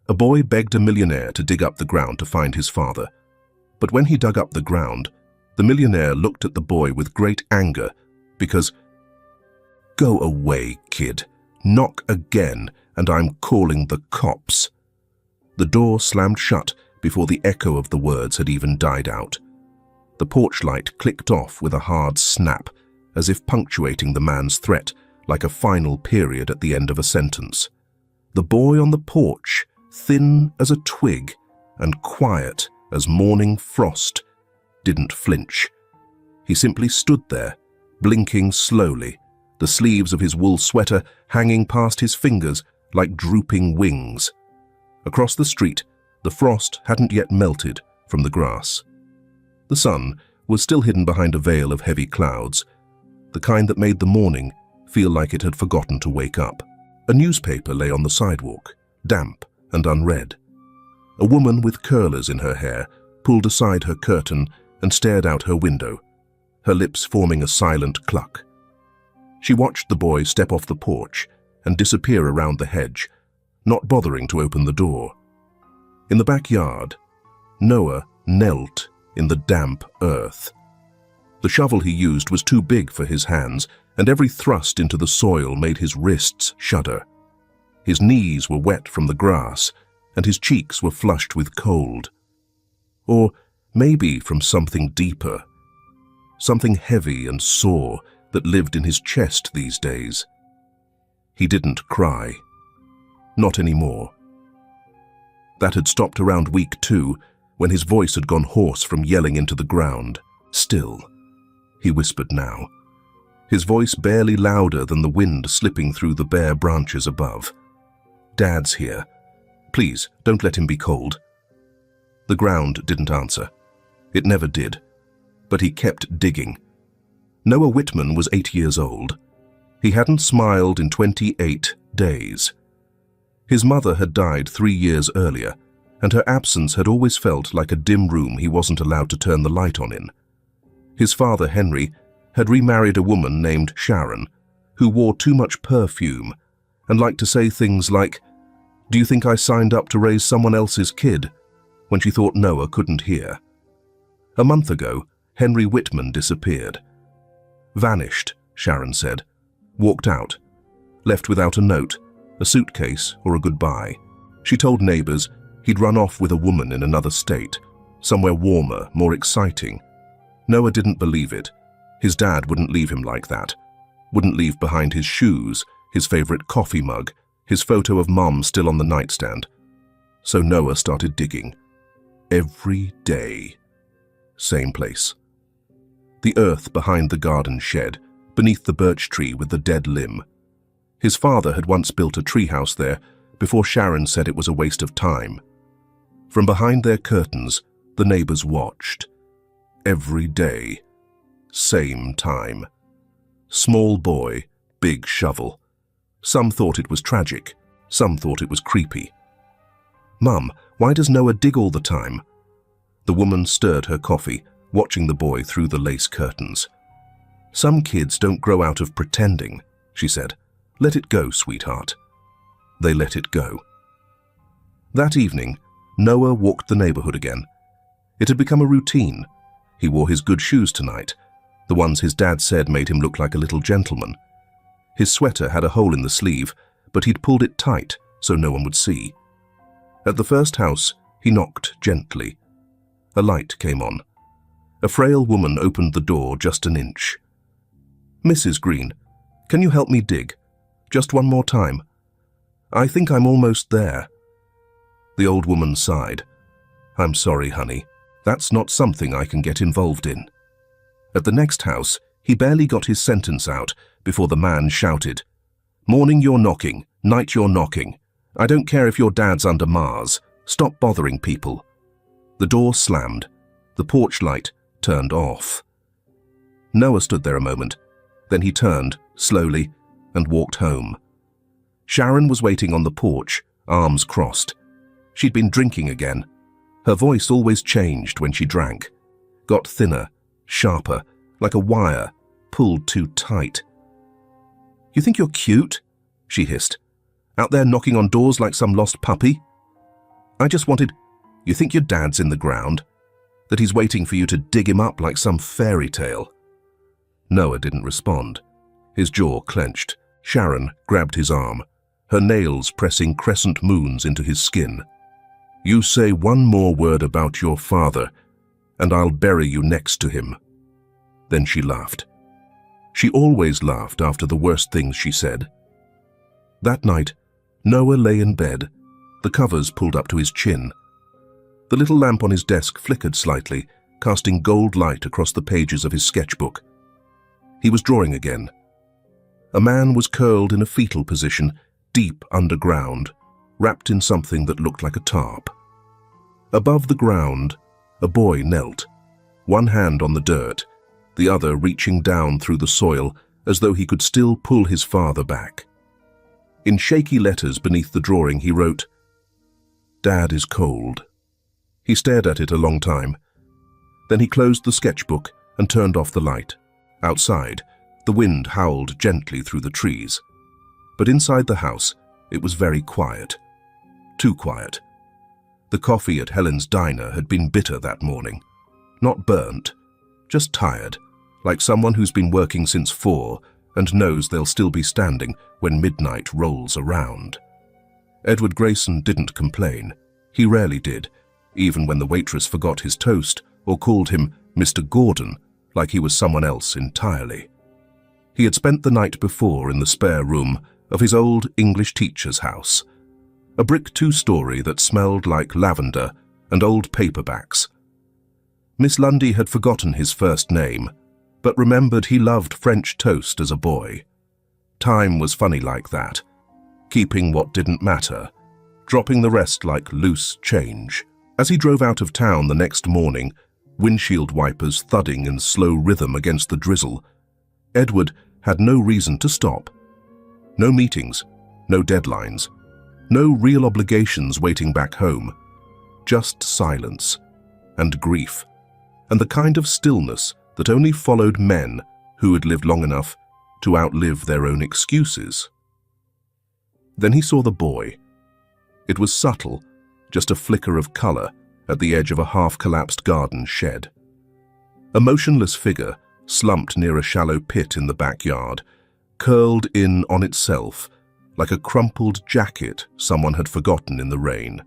A boy begged a millionaire to dig up the ground to find his father. But when he dug up the ground, the millionaire looked at the boy with great anger because, "Go away, kid. Knock again, and I'm calling the cops." The door slammed shut before the echo of the words had even died out. The porch light clicked off with a hard snap, as if punctuating the man's threat like a final period at the end of a sentence. The boy on the porch, thin as a twig and quiet as morning frost, didn't flinch. He simply stood there, blinking slowly, the sleeves of his wool sweater hanging past his fingers like drooping wings. Across the street, the frost hadn't yet melted from the grass. The sun was still hidden behind a veil of heavy clouds, the kind that made the morning feel like it had forgotten to wake up. A newspaper lay on the sidewalk, damp and unread. A woman with curlers in her hair pulled aside her curtain and stared out her window, her lips forming a silent cluck. She watched the boy step off the porch and disappear around the hedge, not bothering to open the door. In the backyard, Noah knelt in the damp earth. The shovel he used was too big for his hands, and every thrust into the soil made his wrists shudder. His knees were wet from the grass, and his cheeks were flushed with cold. Or maybe from something deeper, something heavy and sore that lived in his chest these days. He didn't cry. Not anymore. That had stopped around week 2, when his voice had gone hoarse from yelling into the ground. "Still," he whispered now, his voice barely louder than the wind slipping through the bare branches above. "Dad's here. Please, don't let him be cold." The ground didn't answer. It never did. But he kept digging. Noah Whitman was 8 years old. He hadn't smiled in 28 days. His mother had died 3 years earlier, and her absence had always felt like a dim room he wasn't allowed to turn the light on in. His father, Henry, had remarried a woman named Sharon, who wore too much perfume and liked to say things like, "Do you think I signed up to raise someone else's kid?" when she thought Noah couldn't hear. A month ago, Henry Whitman disappeared. "Vanished," Sharon said. "Walked out. Left without a note, a suitcase, or a goodbye." She told neighbors he'd run off with a woman in another state, somewhere warmer, more exciting. Noah didn't believe it. His dad wouldn't leave him like that. Wouldn't leave behind his shoes, his favorite coffee mug, his photo of Mom still on the nightstand. So Noah started digging. Every day. Same place. The earth behind the garden shed, beneath the birch tree with the dead limb. His father had once built a treehouse there before Sharon said it was a waste of time. From behind their curtains, the neighbors watched. Every day. Same time. Small boy, big shovel. Some thought it was tragic. Some thought it was creepy. "Mum, why does Noah dig all the time?" The woman stirred her coffee, watching the boy through the lace curtains. "Some kids don't grow out of pretending," she said. "Let it go, sweetheart." They let it go. That evening, Noah walked the neighborhood again. It had become a routine. He wore his good shoes tonight, the ones his dad said made him look like a little gentleman. His sweater had a hole in the sleeve, but he'd pulled it tight so no one would see. At the first house, he knocked gently. A light came on. A frail woman opened the door just an inch. "Mrs. Green, can you help me dig? Just one more time. I think I'm almost there." The old woman sighed. "I'm sorry, honey. That's not something I can get involved in." At the next house, he barely got his sentence out before the man shouted, "Morning you're knocking, night you're knocking. I don't care if your dad's under Mars. Stop bothering people." The door slammed. The porch light turned off. Noah stood there a moment. Then he turned, slowly, and walked home. Sharon was waiting on the porch, arms crossed. She'd been drinking again. Her voice always changed when she drank. Got thinner, sharper, like a wire, pulled too tight. "You think you're cute?" she hissed. "Out there knocking on doors like some lost puppy?" I just wanted... You think your dad's in the ground? That he's waiting for you to dig him up like some fairy tale?" Noah didn't respond. His jaw clenched. Sharon grabbed his arm, her nails pressing crescent moons into his skin. "You say one more word about your father, and I'll bury you next to him." Then she laughed. She always laughed after the worst things she said. That night, Noah lay in bed, the covers pulled up to his chin. The little lamp on his desk flickered slightly, casting gold light across the pages of his sketchbook. He was drawing again. A man was curled in a fetal position, deep underground, wrapped in something that looked like a tarp. Above the ground, a boy knelt, one hand on the dirt, the other reaching down through the soil as though he could still pull his father back. In shaky letters beneath the drawing he wrote, "Dad is cold." He stared at it a long time. Then he closed the sketchbook and turned off the light. Outside, the wind howled gently through the trees. But inside the house, it was very quiet. Too quiet. The coffee at Helen's diner had been bitter that morning. Not burnt, just tired, like someone who's been working since 4 and knows they'll still be standing when midnight rolls around. Edward Grayson didn't complain. He rarely did, even when the waitress forgot his toast or called him Mr. Gordon, like he was someone else entirely. He had spent the night before in the spare room of his old English teacher's house, a brick 2-story that smelled like lavender and old paperbacks. Miss Lundy had forgotten his first name, but remembered he loved French toast as a boy. Time was funny like that, keeping what didn't matter, dropping the rest like loose change. As he drove out of town the next morning, windshield wipers thudding in slow rhythm against the drizzle, Edward had no reason to stop. No meetings, no deadlines, no real obligations waiting back home. Just silence and grief, and the kind of stillness that only followed men who had lived long enough to outlive their own excuses. Then he saw the boy. It was subtle, just a flicker of color at the edge of a half-collapsed garden shed. A motionless figure slumped near a shallow pit in the backyard, curled in on itself like a crumpled jacket someone had forgotten in the rain.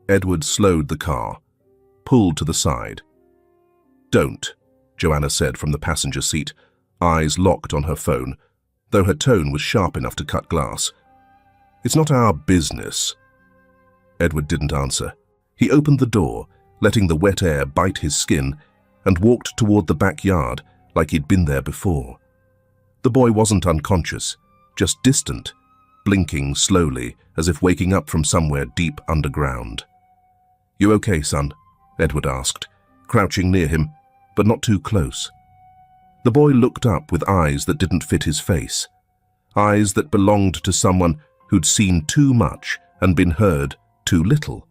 Edward slowed the car, pulled to the side. "Don't," Joanna said from the passenger seat, eyes locked on her phone, though her tone was sharp enough to cut glass. "It's not our business." Edward didn't answer. He opened the door, letting the wet air bite his skin, and walked toward the backyard like he'd been there before. The boy wasn't unconscious, just distant, blinking slowly as if waking up from somewhere deep underground. "You okay, son?" Edward asked, crouching near him, but not too close. The boy looked up with eyes that didn't fit his face, eyes that belonged to someone who'd seen too much and been heard too little.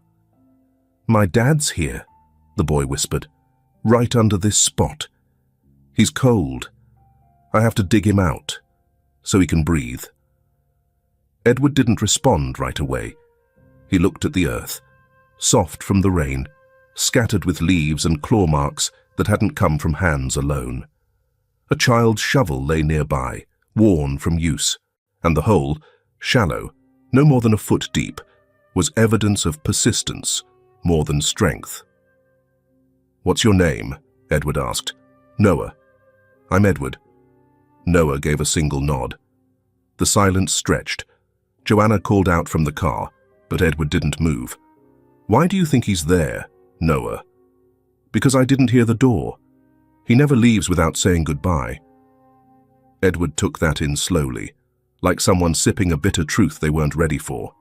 "My dad's here," the boy whispered, "right under this spot. He's cold. I have to dig him out, so he can breathe." Edward didn't respond right away. He looked at the earth, soft from the rain, scattered with leaves and claw marks that hadn't come from hands alone. A child's shovel lay nearby, worn from use, and the hole, shallow, no more than a foot deep, was evidence of persistence more than strength. "What's your name?" Edward asked. "Noah." "I'm Edward." Noah gave a single nod. The silence stretched. Joanna called out from the car, but Edward didn't move. "Why do you think he's there, Noah?" "Because I didn't hear the door. He never leaves without saying goodbye." Edward took that in slowly, like someone sipping a bitter truth they weren't ready for.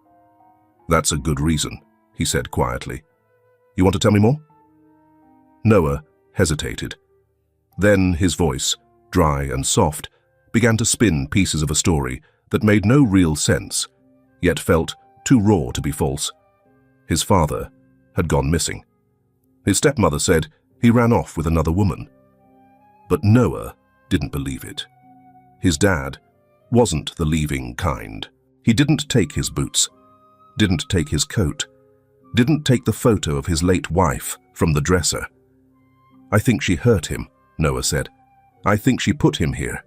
"That's a good reason," he said quietly. "You want to tell me more?" Noah hesitated. Then his voice, dry and soft, began to spin pieces of a story that made no real sense, yet felt too raw to be false. His father had gone missing. His stepmother said he ran off with another woman. But Noah didn't believe it. His dad wasn't the leaving kind. He didn't take his boots, didn't take his coat, didn't take the photo of his late wife from the dresser. I think she hurt him, Noah said. I think she put him here.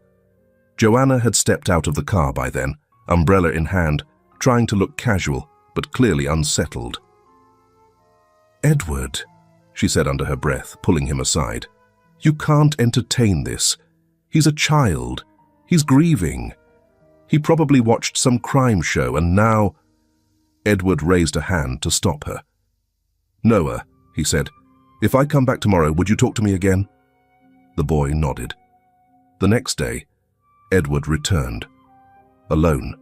Joanna had stepped out of the car by then, umbrella in hand, trying to look casual, but clearly unsettled. Edward, she said under her breath, pulling him aside. You can't entertain this. He's a child. He's grieving. He probably watched some crime show and now... Edward raised a hand to stop her. Noah, he said, if I come back tomorrow, would you talk to me again? The boy nodded. The next day, Edward returned. Alone.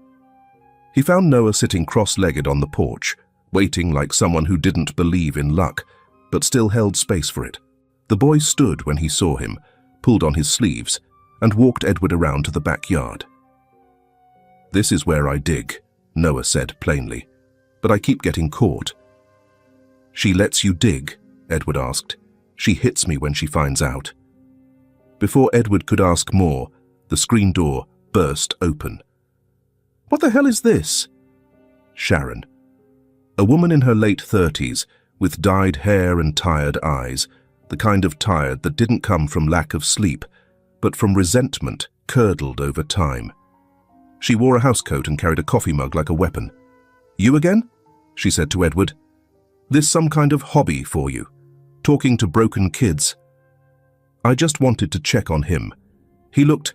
He found Noah sitting cross-legged on the porch, waiting like someone who didn't believe in luck, but still held space for it. The boy stood when he saw him, pulled on his sleeves, and walked Edward around to the backyard. This is where I dig, Noah said plainly, but I keep getting caught. She lets you dig? Edward asked. She hits me when she finds out. Before Edward could ask more, the screen door burst open. What the hell is this? Sharon. A woman in her late 30s, with dyed hair and tired eyes, the kind of tired that didn't come from lack of sleep, but from resentment curdled over time. She wore a housecoat and carried a coffee mug like a weapon. You again? She said to Edward. This some kind of hobby for you? Talking to broken kids? I just wanted to check on him. He looked...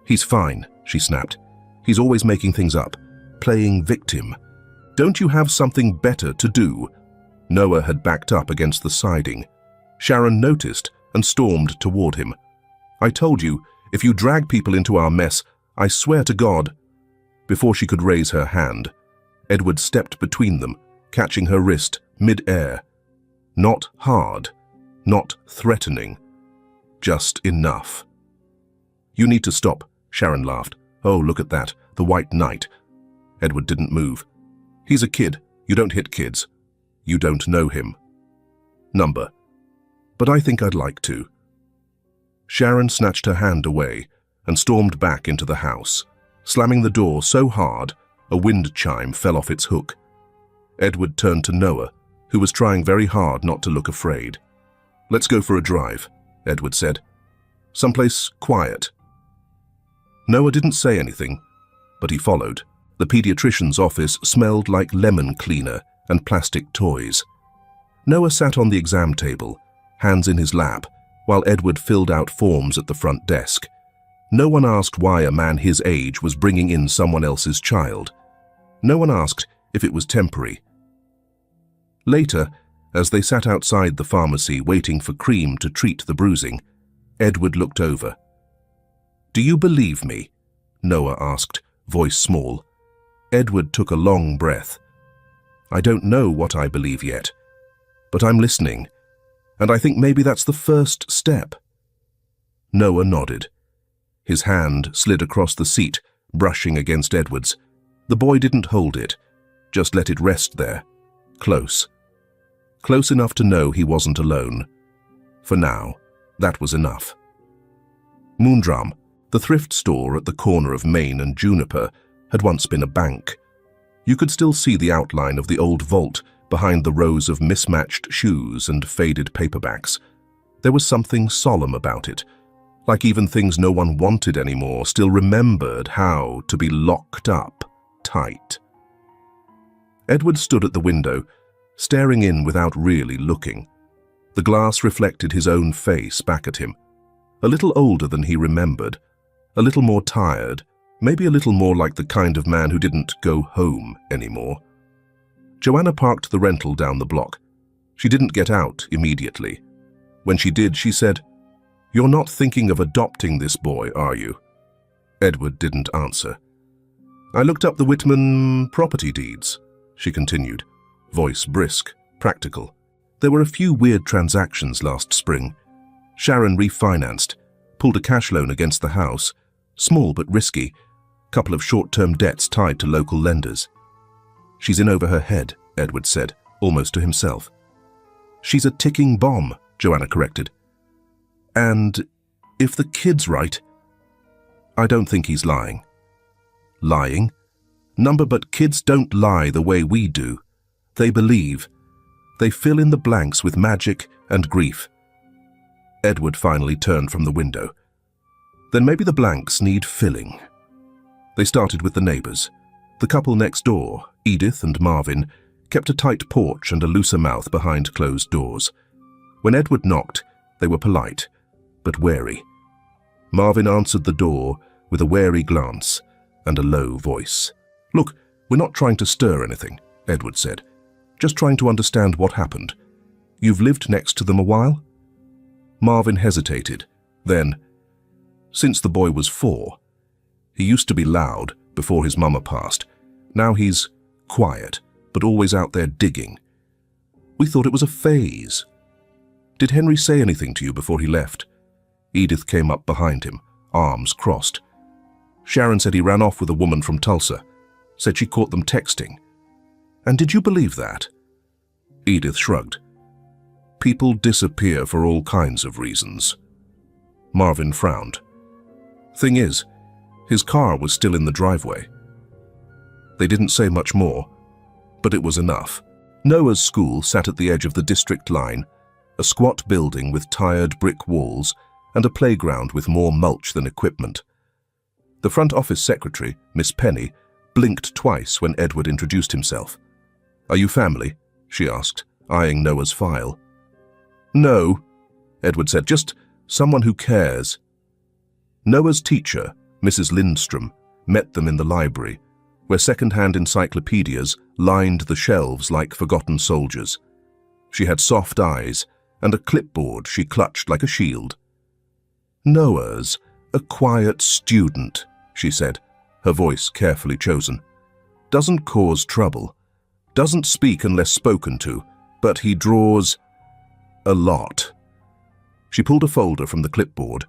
He's fine, she snapped. He's always making things up, playing victim. Don't you have something better to do? Noah had backed up against the siding. Sharon noticed and stormed toward him. I told you, if you drag people into our mess, I swear to God. Before she could raise her hand, Edward stepped between them, catching her wrist mid-air. Not hard, not threatening, just enough. You need to stop, Sharon laughed. Oh, look at that, the white knight. Edward didn't move. He's a kid. You don't hit kids. You don't know him. Number. But I think I'd like to. Sharon snatched her hand away and stormed back into the house, slamming the door so hard a wind chime fell off its hook. Edward turned to Noah, who was trying very hard not to look afraid. Let's go for a drive, Edward said. Someplace quiet. Noah didn't say anything, but he followed. The pediatrician's office smelled like lemon cleaner and plastic toys. Noah sat on the exam table, hands in his lap, while Edward filled out forms at the front desk. No one asked why a man his age was bringing in someone else's child. No one asked if it was temporary. Later, as they sat outside the pharmacy waiting for cream to treat the bruising, Edward looked over. Do you believe me? Noah asked, voice small. Edward took a long breath. I don't know what I believe yet, but I'm listening, and I think maybe that's the first step. Noah nodded. His hand slid across the seat, brushing against Edward's. The boy didn't hold it, just let it rest there, close. Close enough to know he wasn't alone. For now, that was enough. Moondrum, the thrift store at the corner of Main and Juniper, had once been a bank. You could still see the outline of the old vault behind the rows of mismatched shoes and faded paperbacks. There was something solemn about it, like even things no one wanted anymore still remembered how to be locked up tight. Edward stood at the window, staring in without really looking. The glass reflected his own face back at him, a little older than he remembered, a little more tired, maybe a little more like the kind of man who didn't go home anymore. Joanna parked the rental down the block. She didn't get out immediately. When she did, she said, "You're not thinking of adopting this boy, are you?" Edward didn't answer. "I looked up the Whitman property deeds," she continued, voice brisk, practical. "There were a few weird transactions last spring. Sharon refinanced, pulled a cash loan against the house, small but risky, couple of short-term debts tied to local lenders." "She's in over her head," Edward said, almost to himself. "She's a ticking bomb," Joanna corrected. "And if the kid's right, I don't think he's lying." "Lying? Number, but kids don't lie the way we do. They believe. They fill in the blanks with magic and grief. Edward finally turned from the window. Then maybe the blanks need filling. They started with the neighbors. The couple next door, Edith and Marvin, kept a tight porch and a looser mouth behind closed doors. When Edward knocked, they were polite, but wary. Marvin answered the door with a wary glance and a low voice. "Look, we're not trying to stir anything," Edward said. "Just trying to understand what happened. You've lived next to them a while?" Marvin hesitated. Then, "Since the boy was 4. He used to be loud before his mama passed. Now he's quiet, but always out there digging. We thought it was a phase." "Did Henry say anything to you before he left?" Edith came up behind him, arms crossed. "Sharon said he ran off with a woman from Tulsa. Said she caught them texting." "And did you believe that?" Edith shrugged. "People disappear for all kinds of reasons." Marvin frowned. "Thing is, his car was still in the driveway." They didn't say much more, but it was enough. Noah's school sat at the edge of the district line, a squat building with tired brick walls and a playground with more mulch than equipment. The front office secretary, Miss Penny, blinked twice when Edward introduced himself. "Are you family?" she asked, eyeing Noah's file. "No," Edward said, "just someone who cares." Noah's teacher, Mrs. Lindstrom, met them in the library, where second-hand encyclopedias lined the shelves like forgotten soldiers. She had soft eyes and a clipboard she clutched like a shield. "Noah's a quiet student," she said, her voice carefully chosen. "Doesn't cause trouble, doesn't speak unless spoken to, but he draws a lot." She pulled a folder from the clipboard.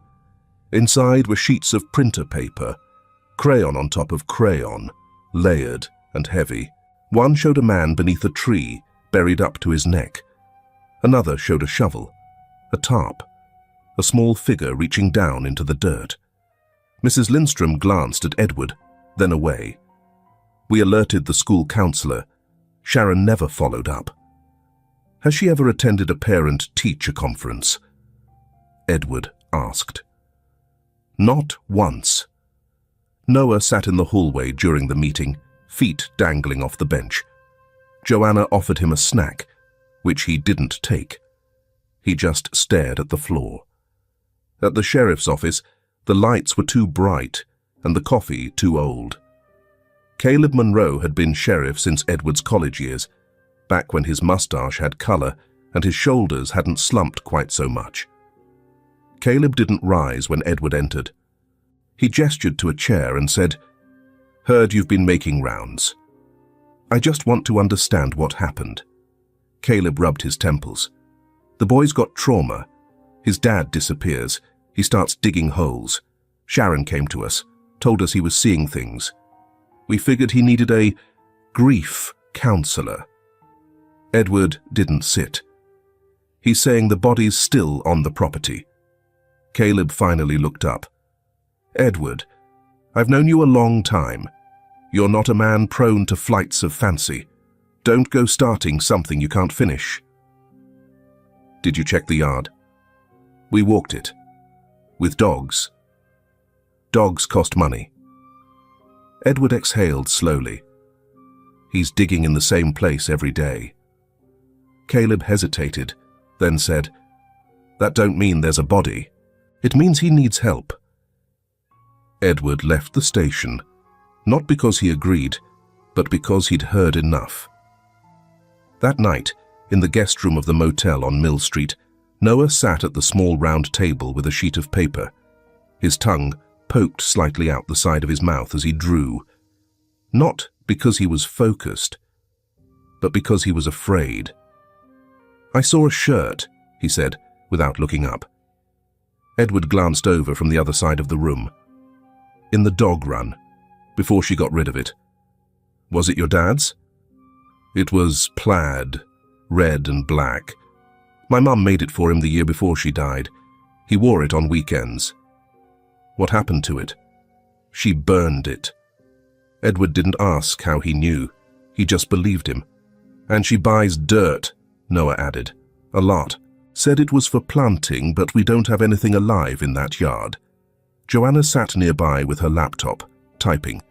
Inside were sheets of printer paper, crayon on top of crayon, layered and heavy. One showed a man beneath a tree, buried up to his neck. Another showed a shovel, a tarp, a small figure reaching down into the dirt. Mrs. Lindstrom glanced at Edward, then away. "We alerted the school counselor. Sharon never followed up." "Has she ever attended a parent-teacher conference?" Edward asked. "Not once." Noah sat in the hallway during the meeting, feet dangling off the bench. Joanna offered him a snack, which he didn't take. He just stared at the floor. At the sheriff's office, the lights were too bright and the coffee too old. Caleb Monroe had been sheriff since Edward's college years, back when his mustache had color and his shoulders hadn't slumped quite so much. Caleb didn't rise when Edward entered. He gestured to a chair and said, "Heard you've been making rounds. I just want to understand what happened." Caleb rubbed his temples. "The boy's got trauma. His dad disappears. He starts digging holes. Sharon came to us, told us he was seeing things. We figured he needed a grief counselor." Edward didn't sit. "He's saying the body's still on the property." Caleb finally looked up. "Edward, I've known you a long time. You're not a man prone to flights of fancy. Don't go starting something you can't finish." "Did you check the yard?" "We walked it. With dogs. Dogs cost money." Edward exhaled slowly. "He's digging in the same place every day." Caleb hesitated, then said, "That don't mean there's a body. It means he needs help." Edward left the station, not because he agreed, but because he'd heard enough. That night, in the guest room of the motel on Mill Street, Noah sat at the small round table with a sheet of paper. His tongue poked slightly out the side of his mouth as he drew. Not because he was focused, but because he was afraid. "I saw a shirt," he said, without looking up. Edward glanced over from the other side of the room. "In the dog run, before she got rid of it. Was it your dad's?" "It was plaid, red and black. My mum made it for him the year before she died. He wore it on weekends." "What happened to it?" "She burned it." Edward didn't ask how he knew. He just believed him. "And she buys dirt," Noah added. A lot. Said it was for planting, but we don't have anything alive in that yard. Joanna sat nearby with her laptop, typing.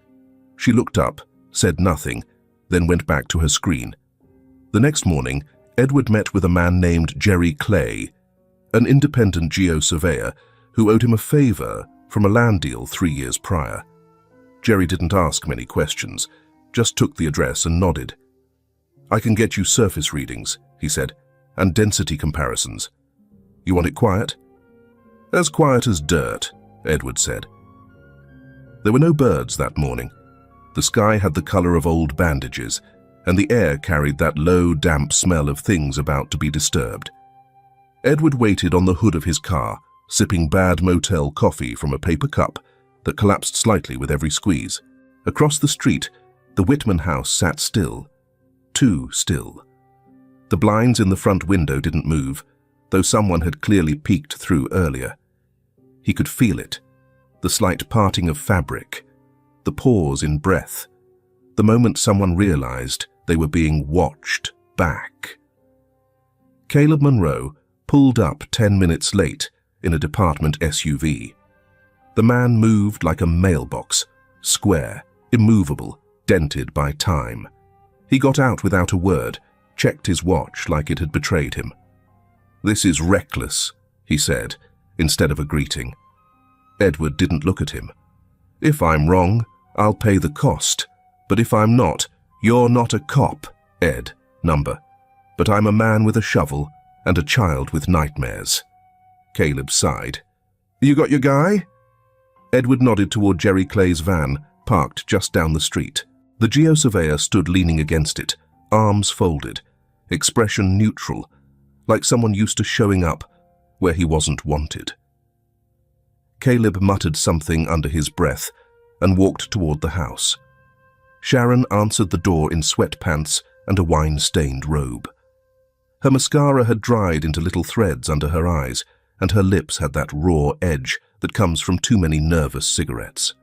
She looked up, said nothing, then went back to her screen. The next morning, Edward met with a man named Jerry Clay, an independent geosurveyor who owed him a favor from a land deal 3 years prior. Jerry didn't ask many questions, just took the address and nodded. I can get you surface readings, he said, and density comparisons. You want it quiet? As quiet as dirt, Edward said. There were no birds that morning. The sky had the color of old bandages, and the air carried that low, damp smell of things about to be disturbed. Edward waited on the hood of his car, sipping bad motel coffee from a paper cup that collapsed slightly with every squeeze. Across the street, the Whitman house sat still. Too still. The blinds in the front window didn't move, though someone had clearly peeked through earlier. He could feel it, the slight parting of fabric, the pause in breath, the moment someone realized they were being watched back. Caleb Monroe pulled up 10 minutes late in a department SUV. The man moved like a mailbox, square, immovable, dented by time. He got out without a word, checked his watch like it had betrayed him. This is reckless, he said, instead of a greeting. Edward didn't look at him. If I'm wrong, I'll pay the cost. But if I'm not, you're not a cop, Ed, number. But I'm a man with a shovel and a child with nightmares. Caleb sighed. You got your guy? Edward nodded toward Jerry Clay's van, parked just down the street. The geosurveyor stood leaning against it, arms folded, expression neutral, like someone used to showing up where he wasn't wanted. Caleb muttered something under his breath and walked toward the house. Sharon answered the door in sweatpants and a wine-stained robe. Her mascara had dried into little threads under her eyes, and her lips had that raw edge that comes from too many nervous cigarettes.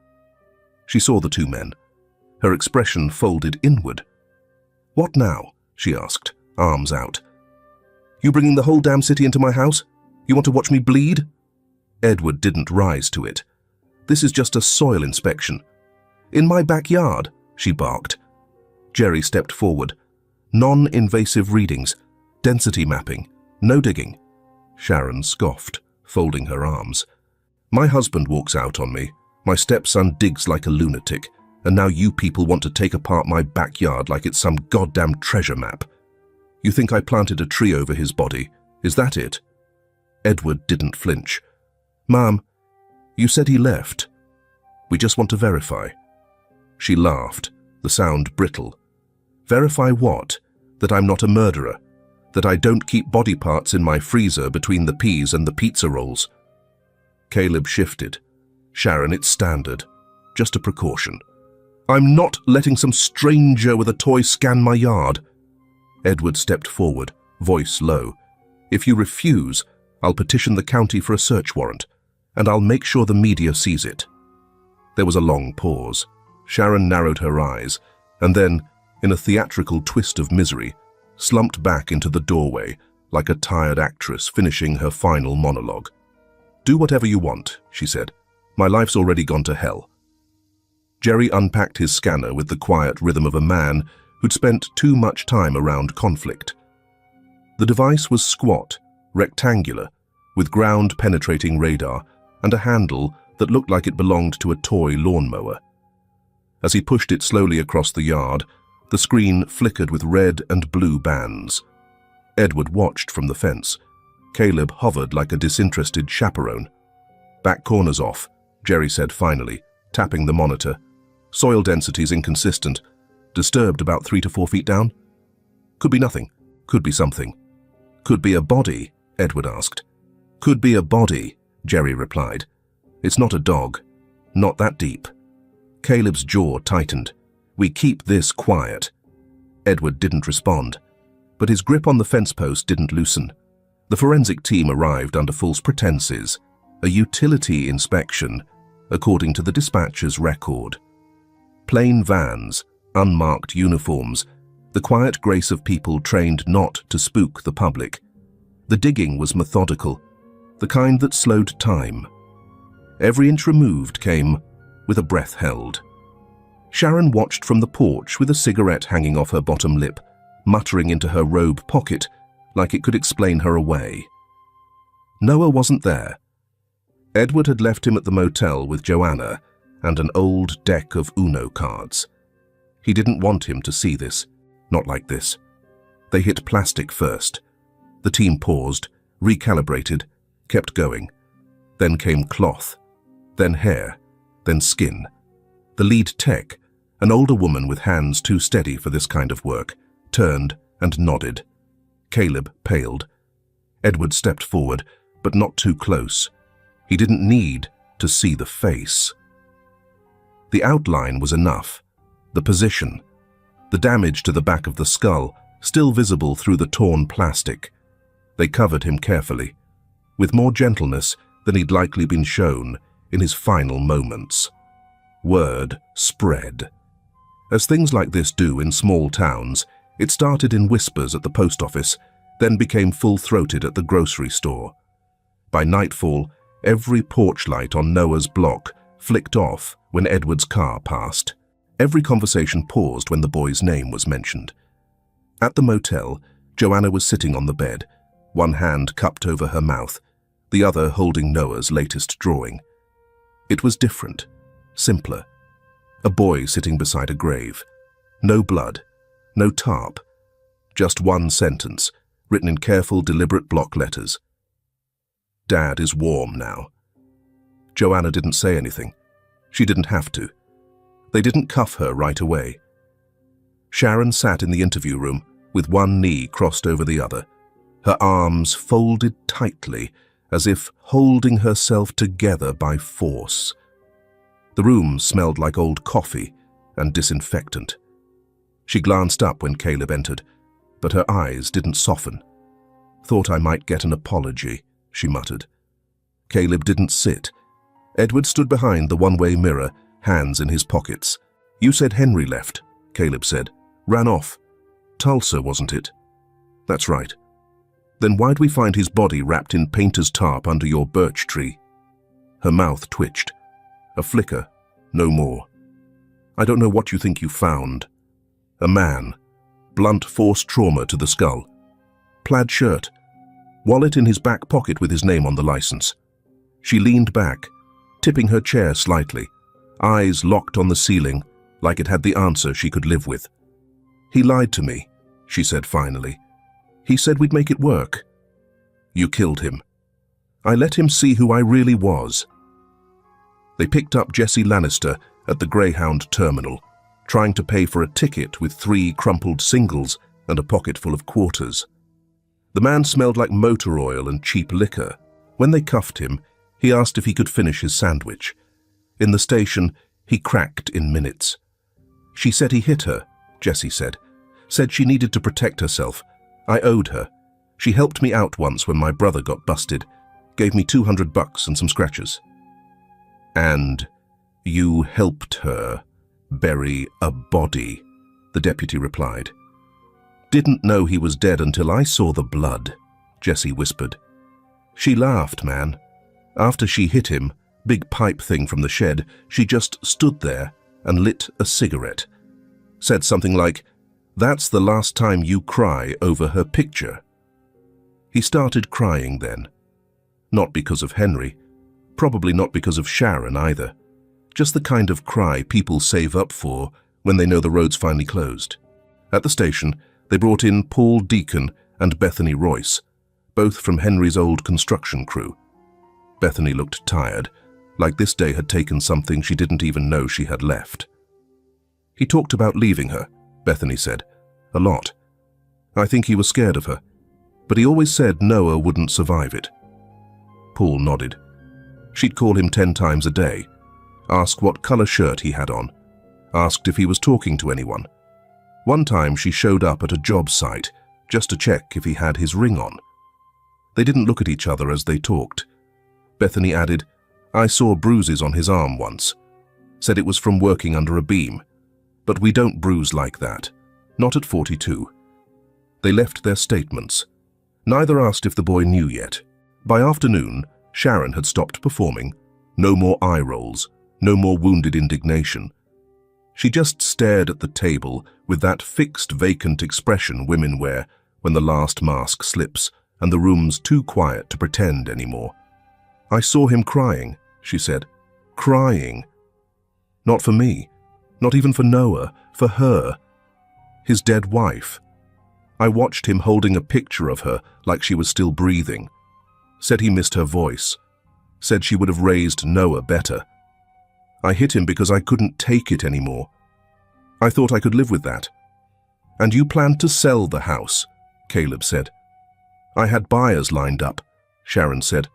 She saw the two men. Her expression folded inward. What now? She asked, arms out. You bringing the whole damn city into my house? You want to watch me bleed? Edward didn't rise to it. This is just a soil inspection. In my backyard, she barked. Jerry stepped forward. Non-invasive readings, density mapping, no digging. Sharon scoffed, folding her arms. My husband walks out on me. My stepson digs like a lunatic. And now you people want to take apart my backyard like it's some goddamn treasure map. You think I planted a tree over his body? Is that it? Edward didn't flinch. Ma'am, you said he left. We just want to verify. She laughed, the sound brittle. Verify what? That I'm not a murderer? That I don't keep body parts in my freezer between the peas and the pizza rolls? Caleb shifted. Sharon, it's standard. Just a precaution. I'm not letting some stranger with a toy scan my yard. Edward stepped forward, voice low. If you refuse, I'll petition the county for a search warrant, and I'll make sure the media sees it. There was a long pause. Sharon narrowed her eyes, and then, in a theatrical twist of misery, slumped back into the doorway like a tired actress finishing her final monologue. Do whatever you want, she said. My life's already gone to hell. Jerry unpacked his scanner with the quiet rhythm of a man who'd spent too much time around conflict. The device was squat, rectangular, with ground-penetrating radar and a handle that looked like it belonged to a toy lawnmower. As he pushed it slowly across the yard, the screen flickered with red and blue bands. Edward watched from the fence. Caleb hovered like a disinterested chaperone. Back corner's off, Jerry said finally, tapping the monitor. Soil density's inconsistent. Disturbed about 3 to 4 feet down? Could be nothing. Could be something. Could be a body, Edward asked. Could be a body, Jerry replied. It's not a dog. Not that deep. Caleb's jaw tightened. We keep this quiet. Edward didn't respond, but his grip on the fence post didn't loosen. The forensic team arrived under false pretenses, a utility inspection, according to the dispatcher's record. Plain vans, unmarked uniforms, The quiet grace of people trained not to spook the public. The digging was methodical, the kind that slowed time. Every inch removed came with a breath held. Sharon watched from the porch with a cigarette hanging off her bottom lip, muttering into her robe pocket like it could explain her away. Noah wasn't there. Edward had left him at the motel with Joanna and an old deck of Uno cards. He didn't want him to see this, not like this. They hit plastic first. The team paused, recalibrated, kept going. Then came cloth, then hair, then skin. The lead tech, an older woman with hands too steady for this kind of work, turned and nodded. Caleb paled. Edward stepped forward, but not too close. He didn't need to see the face. The outline was enough. The position, the damage to the back of the skull, still visible through the torn plastic. They covered him carefully, with more gentleness than he'd likely been shown in his final moments. Word spread. As things like this do in small towns, it started in whispers at the post office, then became full-throated at the grocery store. By nightfall, every porch light on Noah's block flicked off when Edward's car passed. Every conversation paused when the boy's name was mentioned. At the motel, Joanna was sitting on the bed, one hand cupped over her mouth, the other holding Noah's latest drawing. It was different, simpler. A boy sitting beside a grave. No blood, no tarp. Just one sentence, written in careful, deliberate block letters. Dad is warm now. Joanna didn't say anything. She didn't have to. They didn't cuff her right away. Sharon sat in the interview room with one knee crossed over the other, her arms folded tightly as if holding herself together by force. The room smelled like old coffee and disinfectant. She glanced up when Caleb entered, but her eyes didn't soften. "Thought I might get an apology," she muttered. Caleb didn't sit. Edward stood behind the one-way mirror, hands in his pockets. "You said Henry left," Caleb said. "Ran off. Tulsa, wasn't it?" "That's right." "Then why'd we find his body wrapped in painter's tarp under your birch tree?" Her mouth twitched. A flicker, no more. "I don't know what you think you found." A man. Blunt force trauma to the skull. Plaid shirt. Wallet in his back pocket with his name on the license. She leaned back, tipping her chair slightly, eyes locked on the ceiling, like it had the answer she could live with. "He lied to me," she said finally. "He said we'd make it work." "You killed him." "I let him see who I really was." They picked up Jesse Lannister at the Greyhound terminal, trying to pay for a ticket with 3 crumpled singles and a pocket full of quarters. The man smelled like motor oil and cheap liquor. When they cuffed him, he asked if he could finish his sandwich. In the station, he cracked in minutes. "She said he hit her," Jesse said. "Said she needed to protect herself. I owed her. She helped me out once when my brother got busted. Gave me $200 and some scratches." "And you helped her bury a body," the deputy replied. "Didn't know he was dead until I saw the blood," Jesse whispered. "She laughed, man. After she hit him, big pipe thing from the shed, she just stood there and lit a cigarette. Said something like, 'That's the last time you cry over her picture.'" He started crying then. Not because of Henry, probably not because of Sharon either. Just the kind of cry people save up for when they know the road's finally closed. At the station, they brought in Paul Deacon and Bethany Royce, both from Henry's old construction crew. Bethany looked tired, like this day had taken something she didn't even know she had left. "He talked about leaving her," Bethany said. "A lot. I think he was scared of her. But he always said Noah wouldn't survive it." Paul nodded. She'd call him 10 times a day, ask what color shirt he had on, asked if he was talking to anyone. One time she showed up at a job site just to check if he had his ring on. They didn't look at each other as they talked. Bethany added, "I saw bruises on his arm once. Said it was from working under a beam. But we don't bruise like that. Not at 42. They left their statements. Neither asked if the boy knew yet. By afternoon, Sharon had stopped performing. No more eye rolls, no more wounded indignation. She just stared at the table with that fixed, vacant expression women wear when the last mask slips and the room's too quiet to pretend anymore. "I saw him crying," she said. "Crying. Not for me, not even for Noah, for her. His dead wife. I watched him holding a picture of her like she was still breathing. Said he missed her voice. Said she would have raised Noah better. I hit him because I couldn't take it anymore. I thought I could live with that." "And you planned to sell the house," Caleb said. "I had buyers lined up," Sharon said.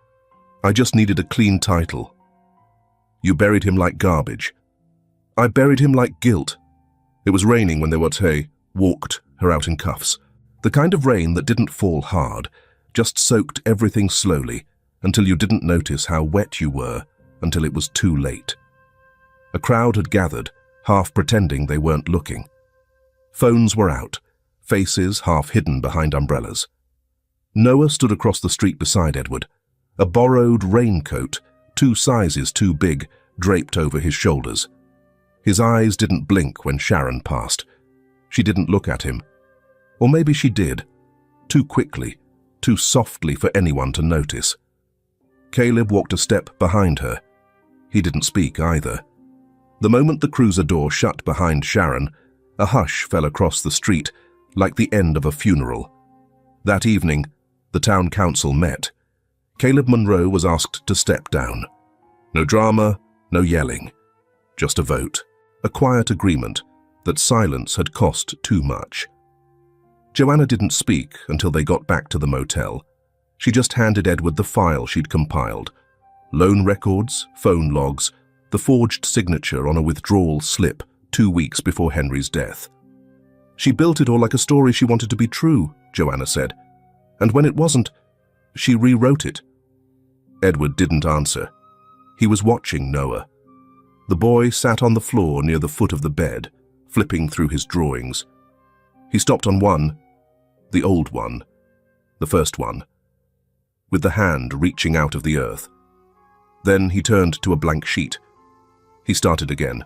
"I just needed a clean title." "You buried him like garbage." "I buried him like guilt." It was raining when they walked her out in cuffs. The kind of rain that didn't fall hard, just soaked everything slowly until you didn't notice how wet you were until it was too late. A crowd had gathered, half pretending they weren't looking. Phones were out, faces half hidden behind umbrellas. Noah stood across the street beside Edward, a borrowed raincoat, 2 sizes too big, draped over his shoulders. His eyes didn't blink when Sharon passed. She didn't look at him. Or maybe she did, too quickly, too softly for anyone to notice. Caleb walked a step behind her. He didn't speak either. The moment the cruiser door shut behind Sharon, a hush fell across the street, like the end of a funeral. That evening, the town council met. Caleb Monroe was asked to step down. No drama, no yelling. Just a vote, a quiet agreement that silence had cost too much. Joanna didn't speak until they got back to the motel. She just handed Edward the file she'd compiled. Loan records, phone logs, the forged signature on a withdrawal slip 2 weeks before Henry's death. "She built it all like a story she wanted to be true," Joanna said. "And when it wasn't, she rewrote it." Edward didn't answer. He was watching Noah. The boy sat on the floor near the foot of the bed, flipping through his drawings. He stopped on one, the old one, the first one, with the hand reaching out of the earth. Then he turned to a blank sheet. He started again.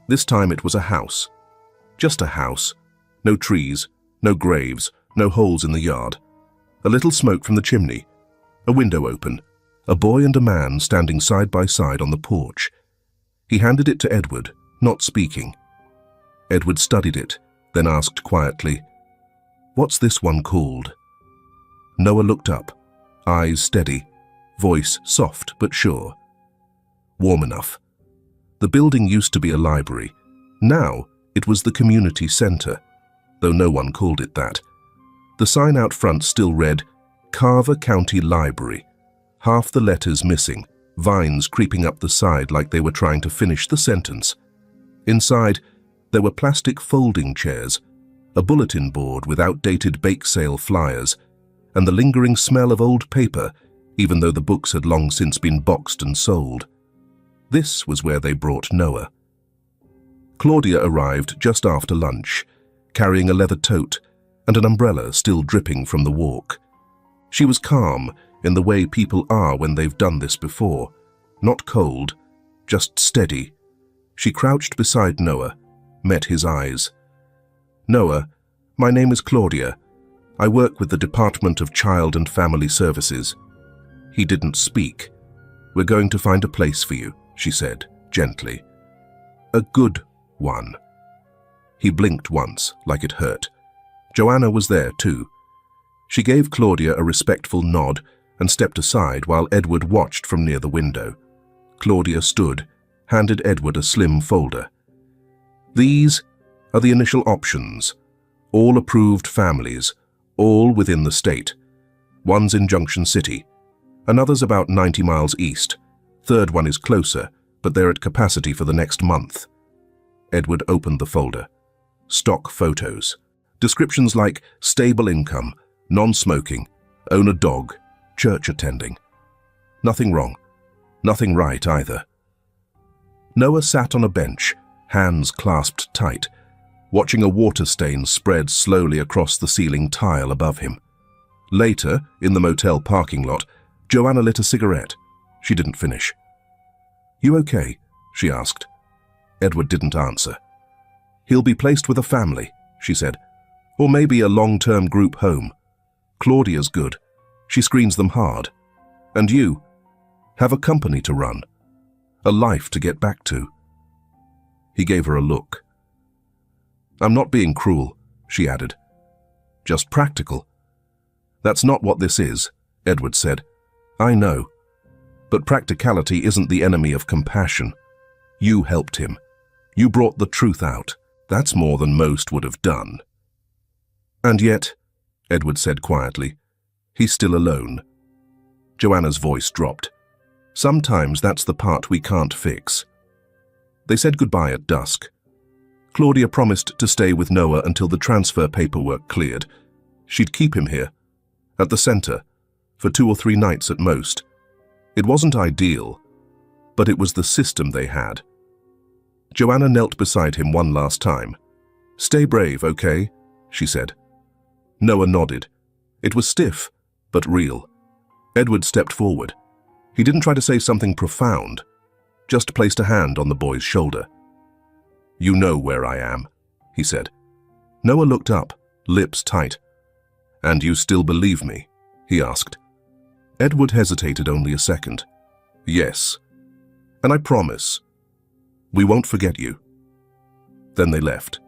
This time it was a house. Just a house. No trees, no graves, no holes in the yard. A little smoke from the chimney. A window open. A boy and a man standing side by side on the porch. He handed it to Edward, not speaking. Edward studied it, then asked quietly, "What's this one called?" Noah looked up, eyes steady, voice soft but sure. "Warm enough." The building used to be a library. Now it was the community center, though no one called it that. The sign out front still read, "Carver County Library," half the letters missing, vines creeping up the side like they were trying to finish the sentence. Inside, there were plastic folding chairs, a bulletin board with outdated bake sale flyers, and the lingering smell of old paper, even though the books had long since been boxed and sold. This was where they brought Noah. Claudia arrived just after lunch, carrying a leather tote and an umbrella still dripping from the walk. She was calm in the way people are when they've done this before, not cold, just steady. She crouched beside Noah, met his eyes. "Noah, my name is Claudia. I work with the Department of Child and Family Services." He didn't speak. "We're going to find a place for you," she said, gently. "A good one." He blinked once, like it hurt. Joanna was there, too. She gave Claudia a respectful nod and stepped aside while Edward watched from near the window. Claudia stood, handed Edward a slim folder. "These are the initial options. All approved families, all within the state. One's in Junction City. Another's about 90 miles east. Third one is closer, but they're at capacity for the next month." Edward opened the folder. Stock photos. Descriptions like stable income, non-smoking, own a dog, church attending. Nothing wrong. Nothing right either. Noah sat on a bench, hands clasped tight. watching a water stain spread slowly across the ceiling tile above him. Later, in the motel parking lot, Joanna lit a cigarette. She didn't finish. "You okay?" she asked. Edward didn't answer. "He'll be placed with a family," she said, "or maybe a long-term group home. Claudia's good. She screens them hard. And you have a company to run, a life to get back to." He gave her a look. "I'm not being cruel," she added. "Just practical." "That's not what this is," Edward said. "I know. But practicality isn't the enemy of compassion. You helped him. You brought the truth out. That's more than most would have done." "And yet," Edward said quietly, "he's still alone." Joanna's voice dropped. "Sometimes that's the part we can't fix." They said goodbye at dusk. Claudia promised to stay with Noah until the transfer paperwork cleared. She'd keep him here, at the center, for 2 or 3 nights at most. It wasn't ideal, but it was the system they had. Joanna knelt beside him one last time. "Stay brave, okay?" she said. Noah nodded. It was stiff, but real. Edward stepped forward. He didn't try to say something profound, just placed a hand on the boy's shoulder. "You know where I am," he said. Noah looked up, lips tight. "And you still believe me?" he asked. Edward hesitated only a second. "Yes. And I promise, we won't forget you." Then they left.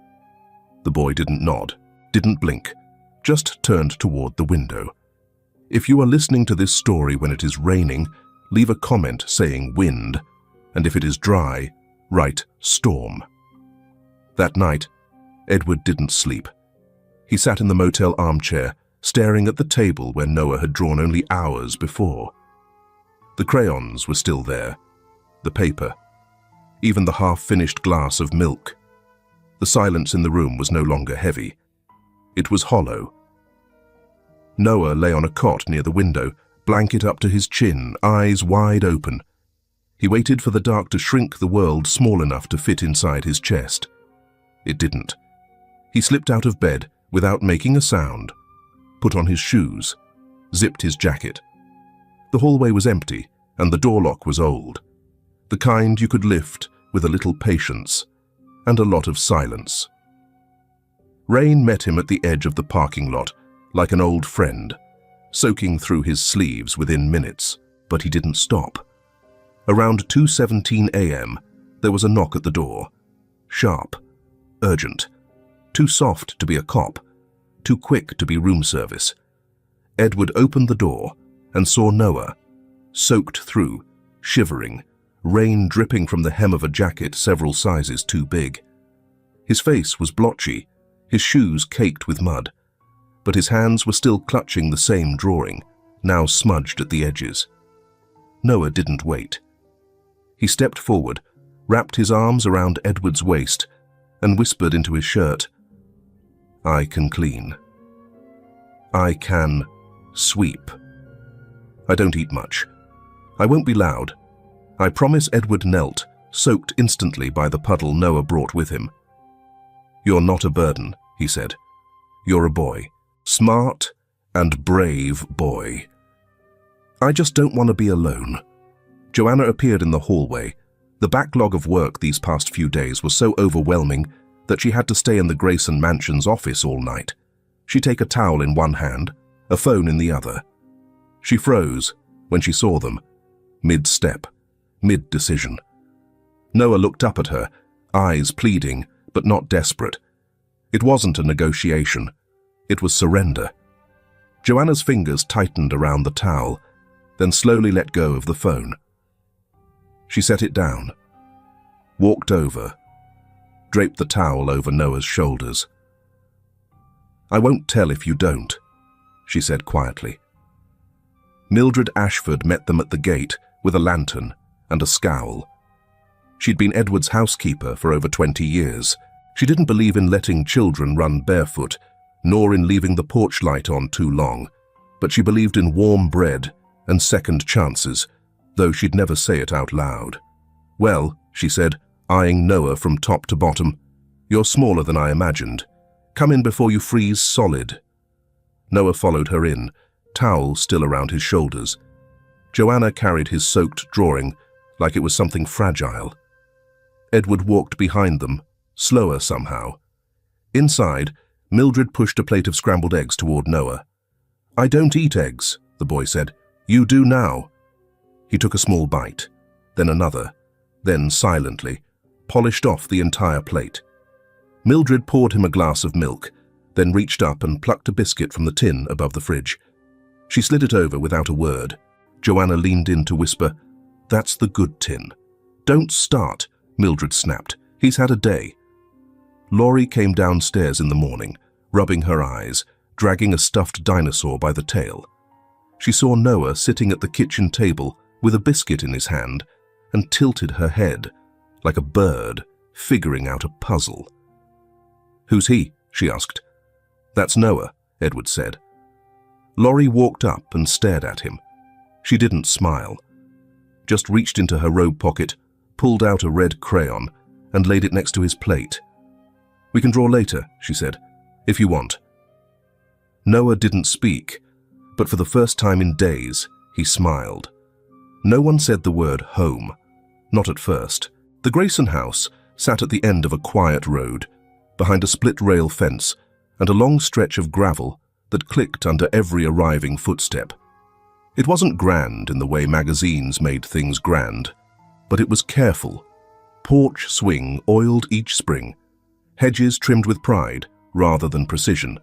The boy didn't nod, didn't blink, just turned toward the window. If you are listening to this story when it is raining, leave a comment saying wind, and if it is dry, write storm. That night, Edward didn't sleep. He sat in the motel armchair, staring at the table where Noah had drawn only hours before. The crayons were still there, the paper, even the half-finished glass of milk. The silence in the room was no longer heavy. It was hollow. Noah lay on a cot near the window, blanket up to his chin, eyes wide open. He waited for the dark to shrink the world small enough to fit inside his chest. It didn't. He slipped out of bed without making a sound, put on his shoes, zipped his jacket. The hallway was empty, and the door lock was old, the kind you could lift with a little patience and a lot of silence. Rain met him at the edge of the parking lot, like an old friend, soaking through his sleeves within minutes, but he didn't stop. Around 2:17 a.m., there was a knock at the door. Sharp, urgent, too soft to be a cop, too quick to be room service. Edward opened the door and saw Noah, soaked through, shivering, rain dripping from the hem of a jacket several sizes too big. His face was blotchy, his shoes caked with mud, but his hands were still clutching the same drawing, now smudged at the edges. Noah didn't wait. He stepped forward, wrapped his arms around Edward's waist, and whispered into his shirt, "I can clean. I can sweep. I don't eat much. I won't be loud. I promise." Edward knelt, soaked instantly by the puddle Noah brought with him. "You're not a burden," he said. "You're a boy. Smart and brave boy. I just don't want to be alone." Joanna appeared in the hallway. The backlog of work these past few days was so overwhelming that she had to stay in the Grayson Mansion's office all night. She'd take a towel in one hand, a phone in the other. She froze when she saw them, mid-step, mid-decision. Noah looked up at her, eyes pleading, but not desperate. It wasn't a negotiation. It was surrender. Joanna's fingers tightened around the towel, then slowly let go of the phone. She set it down, walked over, draped the towel over Noah's shoulders. "I won't tell if you don't," she said quietly. Mildred Ashford met them at the gate with a lantern and a scowl. She'd been Edward's housekeeper for over 20 years. She didn't believe in letting children run barefoot, nor in leaving the porch light on too long, but she believed in warm bread and second chances, though she'd never say it out loud. "Well," she said, eyeing Noah from top to bottom, You're smaller than I imagined. Come in before you freeze solid." Noah followed her in, towel still around his shoulders. Joanna carried his soaked drawing like it was something fragile. Edward walked behind them, slower somehow. Inside, Mildred pushed a plate of scrambled eggs toward Noah. "I don't eat eggs," the boy said. "You do now." He took a small bite, then another, then silently polished off the entire plate. Mildred poured him a glass of milk, then reached up and plucked a biscuit from the tin above the fridge. She slid it over without a word. Joanna leaned in to whisper, "That's the good tin." "Don't start," Mildred snapped. "He's had a day." Laurie came downstairs in the morning, rubbing her eyes, dragging a stuffed dinosaur by the tail. She saw Noah sitting at the kitchen table with a biscuit in his hand and tilted her head, like a bird figuring out a puzzle. "Who's he?" she asked. "That's Noah," Edward said. Laurie walked up and stared at him. She didn't smile, just reached into her robe pocket, pulled out a red crayon, and laid it next to his plate. "We can draw later," she said, "if you want." Noah didn't speak, but for the first time in days, he smiled. No one said the word home, not at first. The Grayson house sat at the end of a quiet road, behind a split-rail fence and a long stretch of gravel that clicked under every arriving footstep. It wasn't grand in the way magazines made things grand, but it was careful. Porch swing oiled each spring, hedges trimmed with pride rather than precision,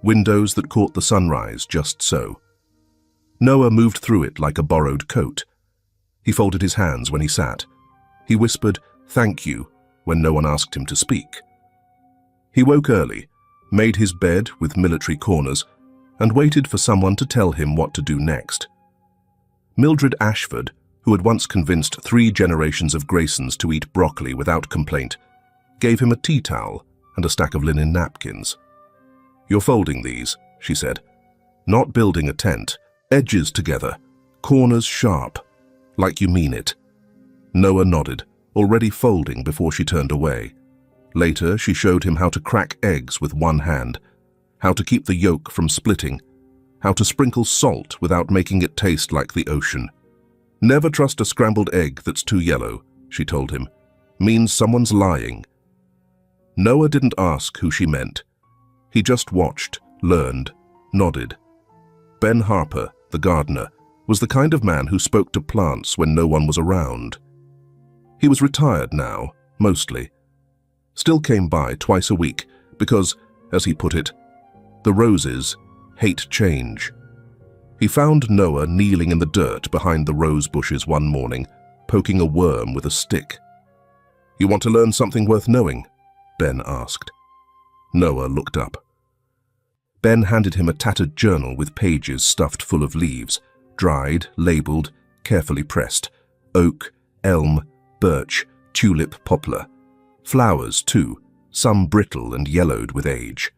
windows that caught the sunrise just so. Noah moved through it like a borrowed coat. He folded his hands when he sat. He whispered, "Thank you," when no one asked him to speak. He woke early, made his bed with military corners, and waited for someone to tell him what to do next. Mildred Ashford, who had once convinced 3 generations of Graysons to eat broccoli without complaint, gave him a tea towel and a stack of linen napkins. "You're folding these," she said. "Not building a tent. Edges together, corners sharp, like you mean it." Noah nodded, already folding before she turned away. Later, she showed him how to crack eggs with one hand, how to keep the yolk from splitting, how to sprinkle salt without making it taste like the ocean. "Never trust a scrambled egg that's too yellow," she told him. "Means someone's lying." Noah didn't ask who she meant. He just watched, learned, nodded. Ben Harper, the gardener, was the kind of man who spoke to plants when no one was around. He was retired now, mostly. Still came by twice a week because, as he put it, the roses hate change. He found Noah kneeling in the dirt behind the rose bushes one morning, poking a worm with a stick. "You want to learn something worth knowing?" Ben asked. Noah looked up. Ben handed him a tattered journal with pages stuffed full of leaves, dried, labeled, carefully pressed. Oak, elm, birch, tulip, poplar. Flowers, too, some brittle and yellowed with age.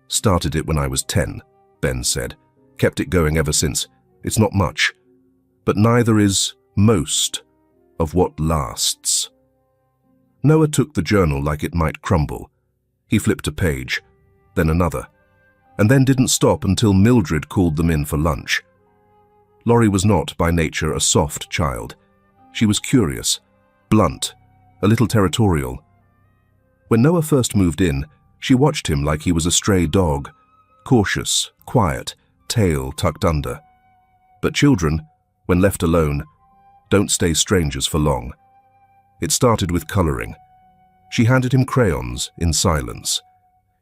"Started it when I was 10, Ben said. "Kept it going ever since. It's not much, but neither is most of what lasts." Noah took the journal like it might crumble. He flipped a page, then another, and then didn't stop until Mildred called them in for lunch. Laurie was not, by nature, a soft child. She was curious, blunt, a little territorial. When Noah first moved in, she watched him like he was a stray dog, cautious, quiet, tail tucked under. But children, when left alone, don't stay strangers for long. It started with coloring. She handed him crayons in silence.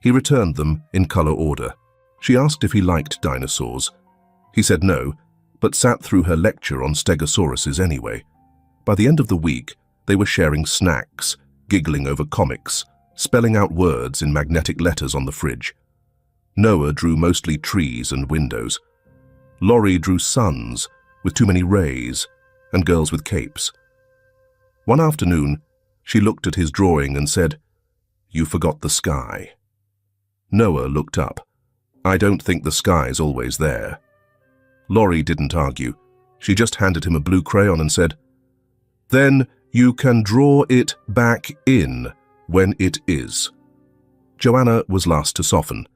He returned them in color order. She asked if he liked dinosaurs. He said no, but sat through her lecture on stegosauruses anyway. By the end of the week, they were sharing snacks, giggling over comics, spelling out words in magnetic letters on the fridge. Noah drew mostly trees and windows. Laurie drew suns with too many rays and girls with capes. One afternoon, she looked at his drawing and said, "You forgot the sky." Noah looked up. "I don't think the sky's always there." Laurie didn't argue. She just handed him a blue crayon and said, "Then you can draw it back in when it is. Joanna was last to soften.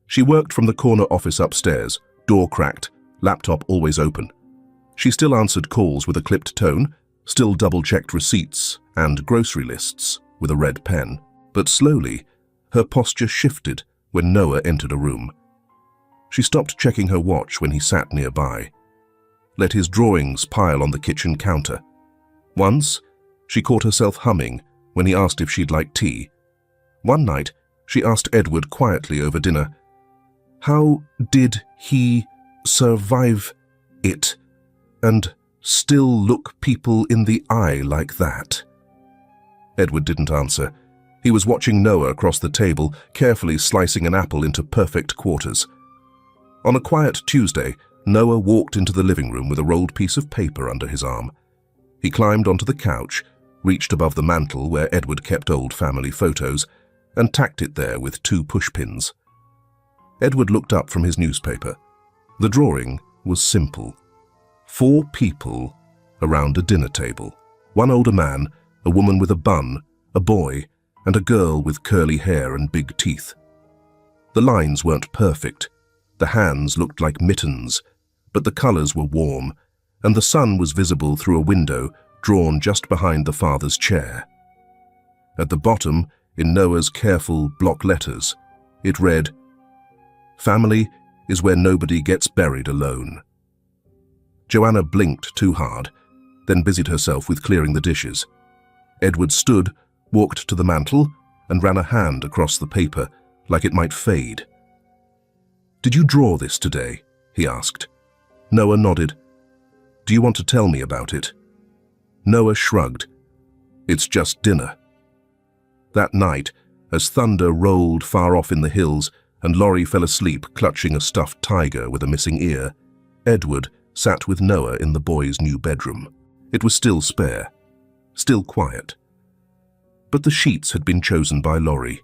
She worked from the corner office upstairs, door cracked, laptop always open. She still answered calls with a clipped tone, still double-checked receipts and grocery lists with a red pen. But slowly, her posture shifted when Noah entered a room. She stopped checking her watch when he sat nearby, let his drawings pile on the kitchen counter. Once, she caught herself humming when he asked if she'd like tea. One night, she asked Edward quietly over dinner, how did he survive it and still look people in the eye like that? Edward didn't answer. He was watching Noah across the table, carefully slicing an apple into perfect quarters. On a quiet Tuesday, Noah walked into the living room with a rolled piece of paper under his arm. He climbed onto the couch, reached above the mantel where Edward kept old family photos, and tacked it there with 2 pushpins. Edward looked up from his newspaper. The drawing was simple. 4 people around a dinner table. One older man, a woman with a bun, a boy, and a girl with curly hair and big teeth. The lines weren't perfect. The hands looked like mittens, but the colors were warm, and the sun was visible through a window drawn just behind the father's chair. At the bottom, in Noah's careful block letters, it read, "Family is where nobody gets buried alone." Joanna blinked too hard, then busied herself with clearing the dishes. Edward stood, walked to the mantel, and ran a hand across the paper like it might fade. "Did you draw this today?" he asked. Noah nodded. "Do you want to tell me about it?" Noah shrugged. "It's just dinner." That night, as thunder rolled far off in the hills and Laurie fell asleep clutching a stuffed tiger with a missing ear, Edward sat with Noah in the boy's new bedroom. It was still spare, still quiet. But the sheets had been chosen by Laurie,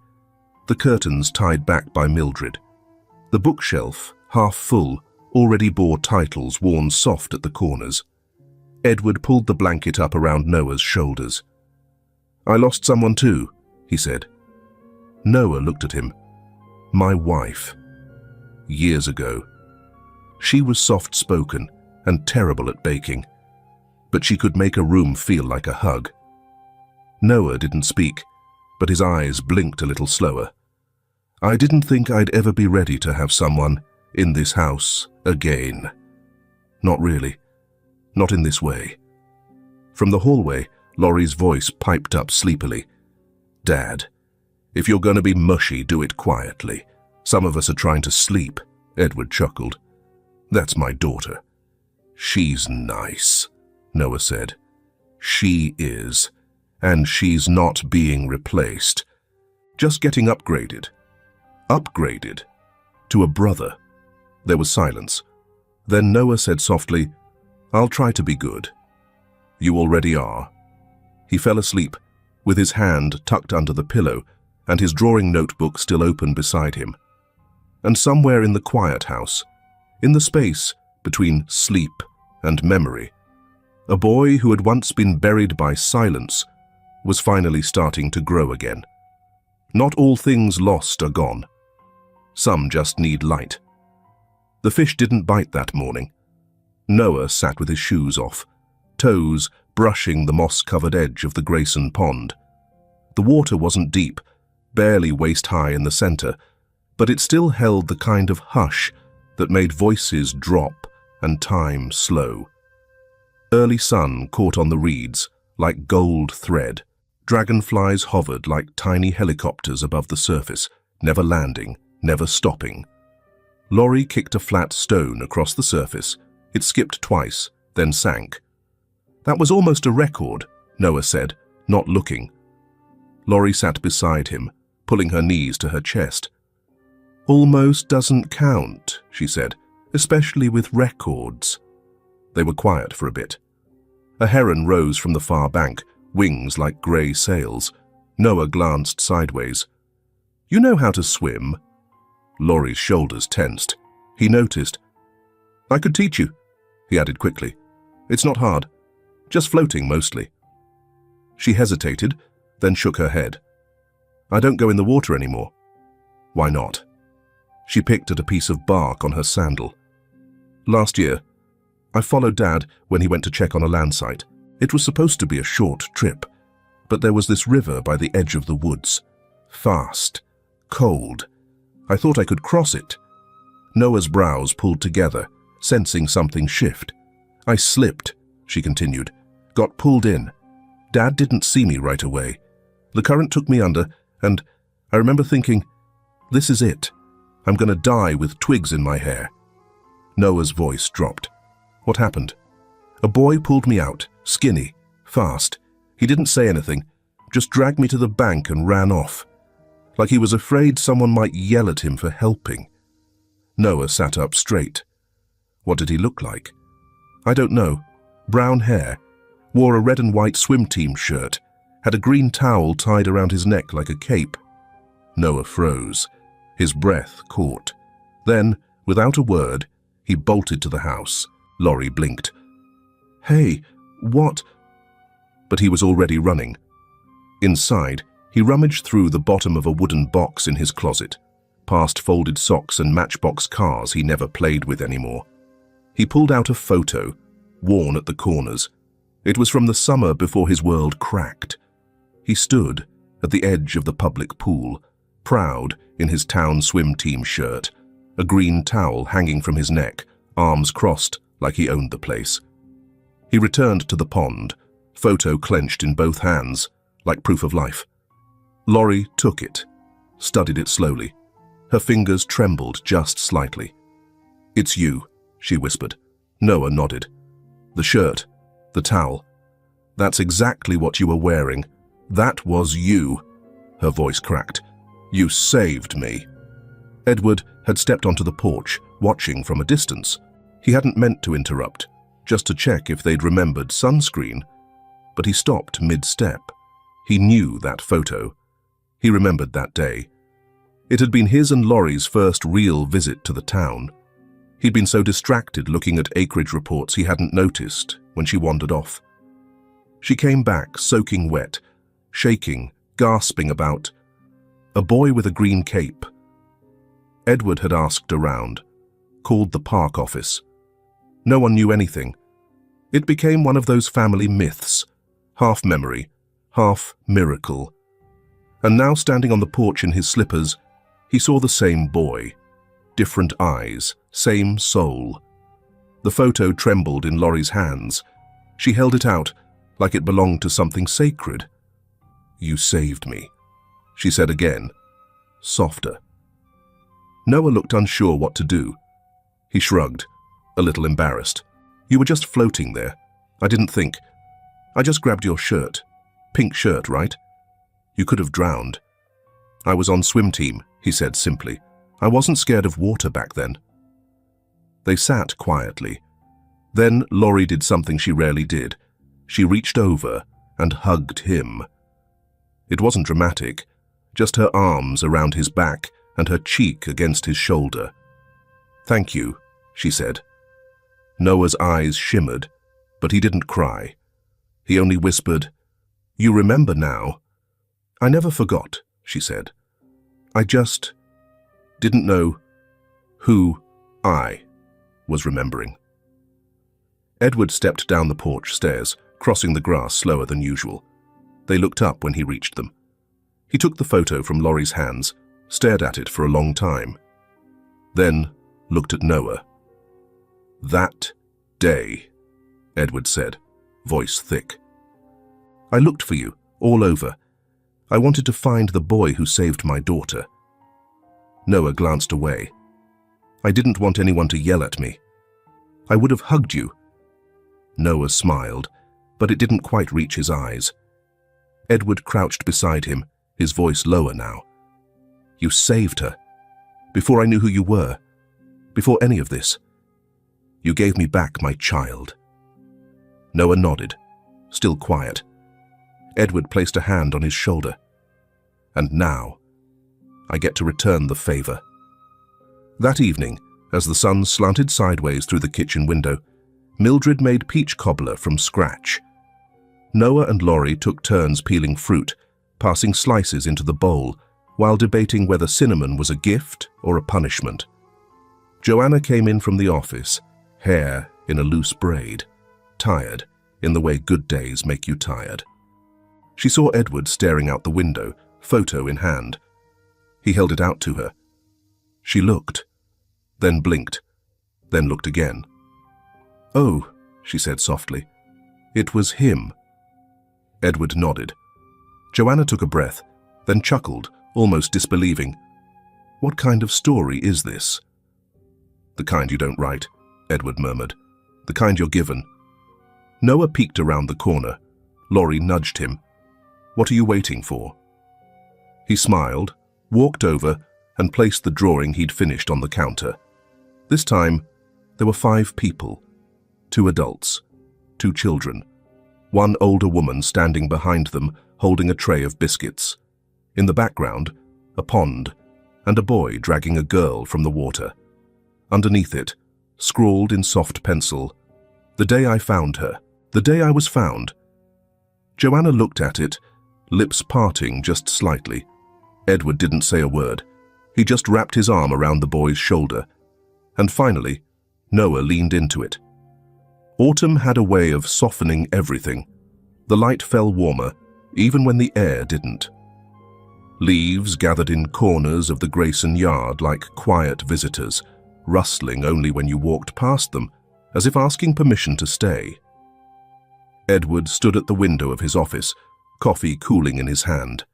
the curtains tied back by Mildred. The bookshelf, half full, already bore titles worn soft at the corners. Edward pulled the blanket up around Noah's shoulders. "I lost someone too," he said. Noah looked at him. "My wife. Years ago. She was soft-spoken and terrible at baking, but she could make a room feel like a hug." Noah didn't speak, but his eyes blinked a little slower. "I didn't think I'd ever be ready to have someone in this house again. Not really. Not in this way." From the hallway, Laurie's voice piped up sleepily. "Dad, if you're going to be mushy, do it quietly. Some of us are trying to sleep," Edward chuckled. "That's my daughter." "She's nice," Noah said. "She is. And she's not being replaced. Just getting upgraded." Upgraded? To a brother. There was silence. Then Noah said softly, "I'll try to be good." "You already are." He fell asleep, with his hand tucked under the pillow and his drawing notebook still open beside him. And somewhere in the quiet house, in the space between sleep and memory, a boy who had once been buried by silence was finally starting to grow again. Not all things lost are gone. Some just need light. The fish didn't bite that morning. Noah sat with his shoes off, toes brushing the moss-covered edge of the Grayson Pond. The water wasn't deep, barely waist-high in the center, but it still held the kind of hush that made voices drop and time slow. Early sun caught on the reeds like gold thread. Dragonflies hovered like tiny helicopters above the surface, never landing, never stopping. Laurie kicked a flat stone across the surface. It skipped twice, then sank. "That was almost a record," Noah said, not looking. Laurie sat beside him, pulling her knees to her chest. "Almost doesn't count," she said, "especially with records." They were quiet for a bit. A heron rose from the far bank, wings like grey sails. Noah glanced sideways. "You know how to swim?" Laurie's shoulders tensed. He noticed. "I could teach you," he added quickly. "It's not hard. Just floating mostly." She hesitated, then shook her head. I don't go in the water anymore. Why not? She picked at a piece of bark on her sandal. Last year, I followed Dad when he went to check on a land site. It was supposed to be a short trip, but there was this river by the edge of the woods. Fast, cold. I thought I could cross it. Noah's brows pulled together, sensing something shift. I slipped, she continued, got pulled in. Dad didn't see me right away. The current took me under, and I remember thinking, this is it. I'm going to die with twigs in my hair. Noah's voice dropped. What happened? A boy pulled me out, skinny, fast. He didn't say anything, just dragged me to the bank and ran off, like he was afraid someone might yell at him for helping. Noah sat up straight. What did he look like? I don't know. Brown hair, wore a red and white swim team shirt, had a green towel tied around his neck like a cape. Noah froze. His breath caught. Then, without a word, he bolted to the house. Laurie blinked. Hey, what? But he was already running. Inside, he rummaged through the bottom of a wooden box in his closet, past folded socks and matchbox cars he never played with anymore. He pulled out a photo, worn at the corners. It was from the summer before his world cracked. He stood at the edge of the public pool, proud in his town swim team shirt, a green towel hanging from his neck, arms crossed like he owned the place. He returned to the pond, photo clenched in both hands, like proof of life. Laurie took it, studied it slowly. Her fingers trembled just slightly. It's you, she whispered. Noah nodded. The shirt, the towel. That's exactly what you were wearing. That was you. Her voice cracked. You saved me. Edward had stepped onto the porch, watching from a distance. He hadn't meant to interrupt, just to check if they'd remembered sunscreen. But he stopped mid-step. He knew that photo. He remembered that day. It had been his and Laurie's first real visit to the town. He'd been so distracted looking at acreage reports he hadn't noticed when she wandered off. She came back soaking wet, shaking, gasping about a boy with a green cape. Edward had asked around, called the park office. No one knew anything. It became one of those family myths, half memory, half miracle. And now standing on the porch in his slippers, he saw the same boy, different eyes, same soul. The photo trembled in Laurie's hands. She held it out like it belonged to something sacred. You saved me, she said again, softer. Noah looked unsure what to do. He shrugged, a little embarrassed. You were just floating there. I didn't think. I just grabbed your shirt. Pink shirt, right? You could have drowned. I was on swim team, he said simply. I wasn't scared of water back then. They sat quietly. Then Laurie did something she rarely did. She reached over and hugged him. It wasn't dramatic, just her arms around his back and her cheek against his shoulder. Thank you, she said. Noah's eyes shimmered, but he didn't cry. He only whispered, You remember now. I never forgot, she said. I just didn't know who I was remembering. Edward stepped down the porch stairs, crossing the grass slower than usual. They looked up when he reached them. He took the photo from Laurie's hands, stared at it for a long time, then looked at Noah. That day, Edward said, voice thick. I looked for you, all over. I wanted to find the boy who saved my daughter. Noah glanced away. I didn't want anyone to yell at me. I would have hugged you. Noah smiled, but it didn't quite reach his eyes. Edward crouched beside him, his voice lower now. You saved her. Before I knew who you were. Before any of this. You gave me back my child. Noah nodded, still quiet. Edward placed a hand on his shoulder. And now, I get to return the favor. That evening, as the sun slanted sideways through the kitchen window, Mildred made peach cobbler from scratch. Noah and Laurie took turns peeling fruit, passing slices into the bowl while debating whether cinnamon was a gift or a punishment. Joanna came in from the office, hair in a loose braid, tired in the way good days make you tired. She saw Edward staring out the window, photo in hand. He held it out to her. She looked, then blinked, then looked again. "Oh," she said softly. "It was him." Edward nodded. Joanna took a breath, then chuckled, almost disbelieving. "What kind of story is this?" "The kind you don't write," Edward murmured. "The kind you're given." Noah peeked around the corner. Laurie nudged him. "What are you waiting for?" He smiled, walked over, and placed the drawing he'd finished on the counter. This time, there were 5 people. 2 adults, 2 children. One older woman standing behind them, holding a tray of biscuits. In the background, a pond, and a boy dragging a girl from the water. Underneath it, scrawled in soft pencil, "The day I found her, the day I was found." Joanna looked at it, lips parting just slightly. Edward didn't say a word. He just wrapped his arm around the boy's shoulder. And finally, Noah leaned into it. Autumn had a way of softening everything. The light fell warmer, even when the air didn't. Leaves gathered in corners of the Grayson yard like quiet visitors, rustling only when you walked past them, as if asking permission to stay. Edward stood at the window of his office, coffee cooling in his hand.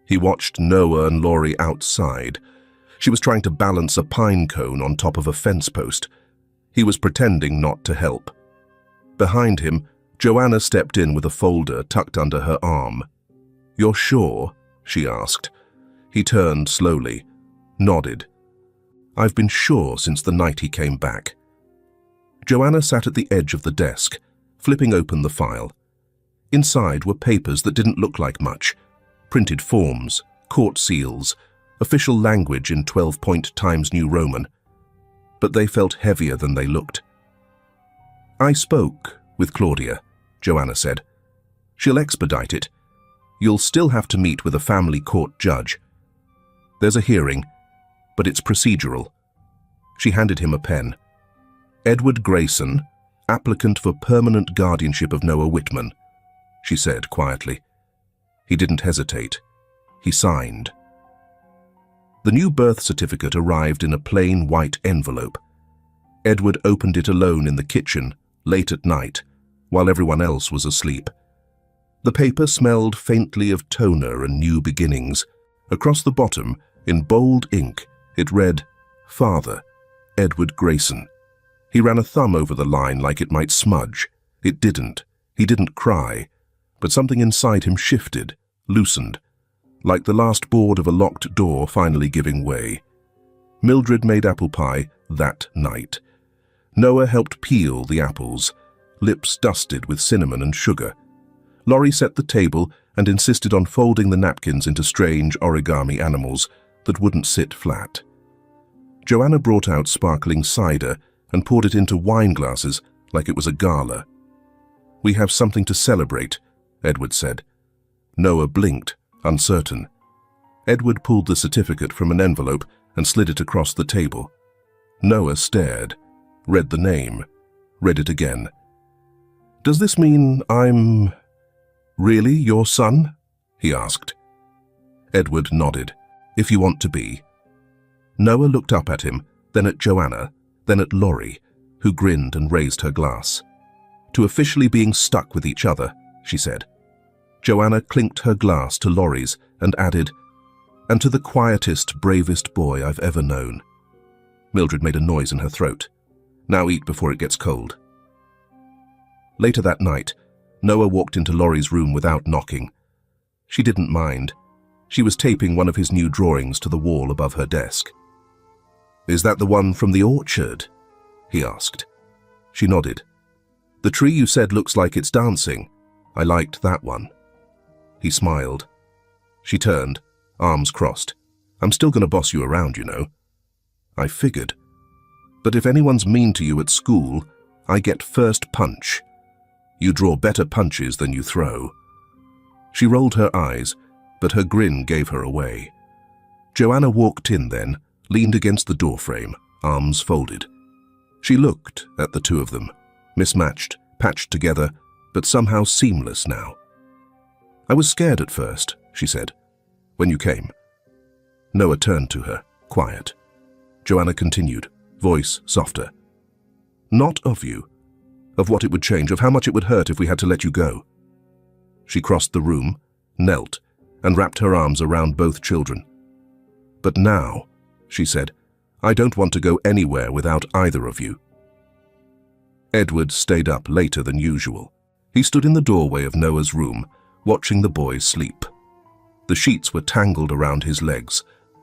He watched Noah and Laurie outside. She was trying to balance a pine cone on top of a fence post. He was pretending not to help. Behind him, Joanna stepped in with a folder tucked under her arm. "You're sure?" she asked. He turned slowly, nodded. "I've been sure since the night he came back." Joanna sat at the edge of the desk, flipping open the file. Inside were papers that didn't look like much. Printed forms, court seals, official language in 12-point Times New Roman. But they felt heavier than they looked. "I spoke with Claudia," Joanna said. "She'll expedite it. You'll still have to meet with a family court judge. There's a hearing, but it's procedural." She handed him a pen. "Edward Grayson, applicant for permanent guardianship of Noah Whitman," she said quietly. He didn't hesitate. He signed. The new birth certificate arrived in a plain white envelope. Edward opened it alone in the kitchen, late at night, while everyone else was asleep. The paper smelled faintly of toner and new beginnings. Across the bottom, in bold ink, it read, "Father, Edward Grayson." He ran a thumb over the line like it might smudge. It didn't. He didn't cry. But something inside him shifted, loosened, like the last board of a locked door finally giving way. Mildred made apple pie that night. Noah helped peel the apples, lips dusted with cinnamon and sugar. Laurie set the table and insisted on folding the napkins into strange origami animals that wouldn't sit flat. Joanna brought out sparkling cider and poured it into wine glasses like it was a gala. "We have something to celebrate," Edward said. Noah blinked, uncertain. Edward pulled the certificate from an envelope and slid it across the table. Noah stared, read the name, read it again. "Does this mean I'm really your son?" he asked. Edward nodded. "If you want to be." Noah looked up at him, then at Joanna, then at Laurie, who grinned and raised her glass. "To officially being stuck with each other," she said. Joanna clinked her glass to Laurie's and added, "And to the quietest, bravest boy I've ever known." Mildred made a noise in her throat. "Now eat before it gets cold." Later that night, Noah walked into Laurie's room without knocking. She didn't mind. She was taping one of his new drawings to the wall above her desk. "Is that the one from the orchard?" he asked. She nodded. "The tree you said looks like it's dancing. I liked that one." He smiled. She turned, arms crossed. "I'm still going to boss you around, you know." "I figured. But if anyone's mean to you at school, I get first punch. You draw better punches than you throw." She rolled her eyes, but her grin gave her away. Joanna walked in then, leaned against the doorframe, arms folded. She looked at the two of them, mismatched, patched together, but somehow seamless now. "I was scared at first," she said, "when you came." Noah turned to her, quiet. Joanna continued, voice softer. "Not of you. Of what it would change, of how much it would hurt if we had to let you go." She crossed the room, knelt, and wrapped her arms around both children. "But now," she said, "I don't want to go anywhere without either of you." Edward stayed up later than usual. He stood in the doorway of Noah's room, watching the boys sleep. The sheets were tangled around his legs.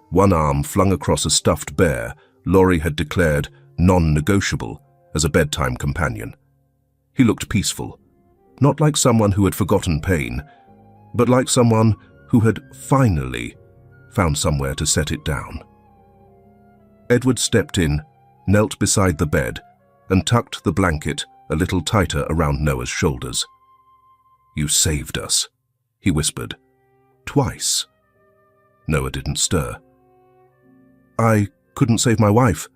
One arm flung across a stuffed bear Laurie had declared non-negotiable as a bedtime companion. He looked peaceful, not like someone who had forgotten pain, but like someone who had finally found somewhere to set it down. Edward stepped in, knelt beside the bed, and tucked the blanket a little tighter around Noah's shoulders. "You saved us," he whispered. "Twice." Noah didn't stir. "I couldn't save my wife,"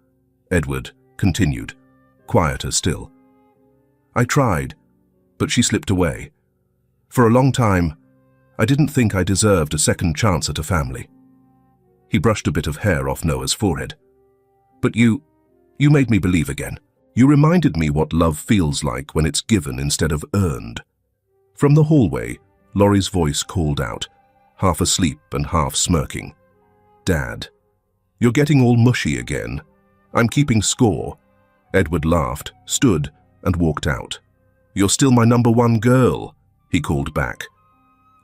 Edward continued, quieter still. "I tried, but she slipped away. For a long time, I didn't think I deserved a second chance at a family." He brushed a bit of hair off Noah's forehead. "But you made me believe again. You reminded me what love feels like when it's given instead of earned." From the hallway, Laurie's voice called out, half asleep and half smirking. "Dad, you're getting all mushy again. I'm keeping score." Edward laughed, stood, and walked out. "You're still my number one girl," he called back.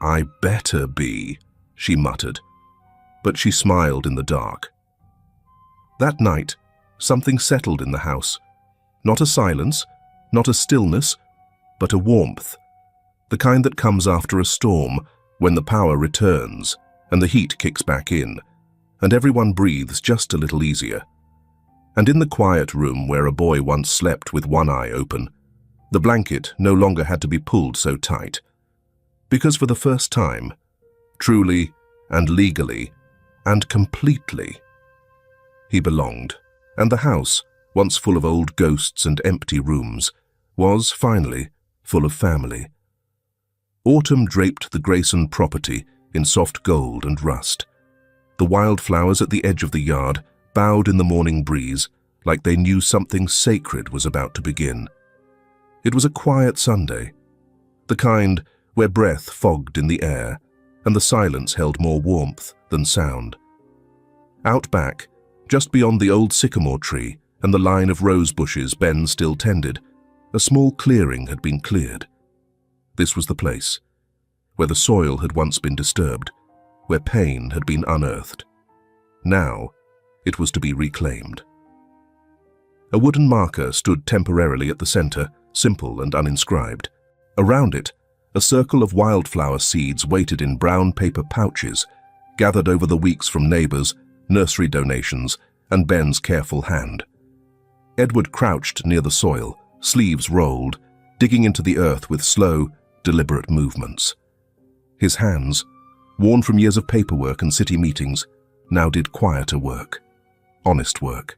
"I better be," she muttered, but she smiled in the dark. That night, something settled in the house. Not a silence, not a stillness, but a warmth. The kind that comes after a storm, when the power returns and the heat kicks back in, and everyone breathes just a little easier. And in the quiet room where a boy once slept with one eye open, the blanket no longer had to be pulled so tight. Because for the first time, truly and legally and completely, he belonged, and the house, once full of old ghosts and empty rooms, was, finally, full of family. Autumn draped the Grayson property in soft gold and rust. The wildflowers at the edge of the yard bowed in the morning breeze like they knew something sacred was about to begin. It was a quiet Sunday, the kind where breath fogged in the air and the silence held more warmth than sound. Out back, just beyond the old sycamore tree and the line of rose bushes Ben still tended, a small clearing had been cleared. This was the place, where the soil had once been disturbed, where pain had been unearthed. Now, it was to be reclaimed. A wooden marker stood temporarily at the center, simple and uninscribed. Around it, a circle of wildflower seeds waited in brown paper pouches, gathered over the weeks from neighbors, nursery donations, and Ben's careful hand. Edward crouched near the soil, sleeves rolled, digging into the earth with slow, deliberate movements. His hands, worn from years of paperwork and city meetings, now did quieter work, honest work.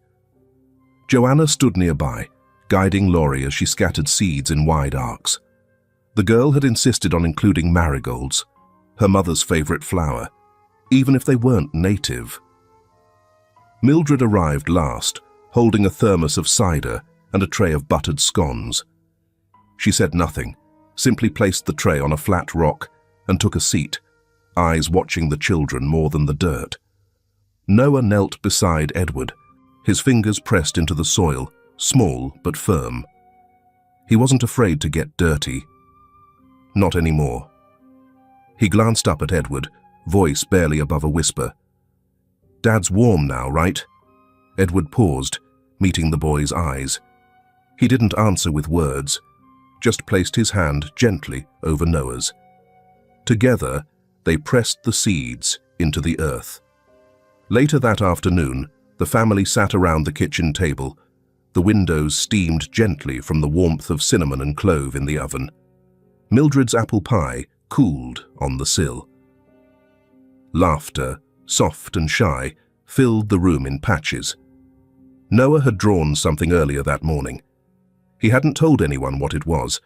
Joanna stood nearby, guiding Laurie as she scattered seeds in wide arcs. The girl had insisted on including marigolds, her mother's favorite flower, even if they weren't native. Mildred arrived last, holding a thermos of cider and a tray of buttered scones. She said nothing, simply placed the tray on a flat rock and took a seat, eyes watching the children more than the dirt. Noah knelt beside Edward, his fingers pressed into the soil, small but firm. He wasn't afraid to get dirty. Not anymore. He glanced up at Edward, voice barely above a whisper. "Dad's warm now, right?" Edward paused, meeting the boy's eyes. He didn't answer with words, just placed his hand gently over Noah's. Together, they pressed the seeds into the earth. Later that afternoon, the family sat around the kitchen table. The windows steamed gently from the warmth of cinnamon and clove in the oven. Mildred's apple pie cooled on the sill. Laughter, soft and shy, filled the room in patches. Noah had drawn something earlier that morning. He hadn't told anyone what it was,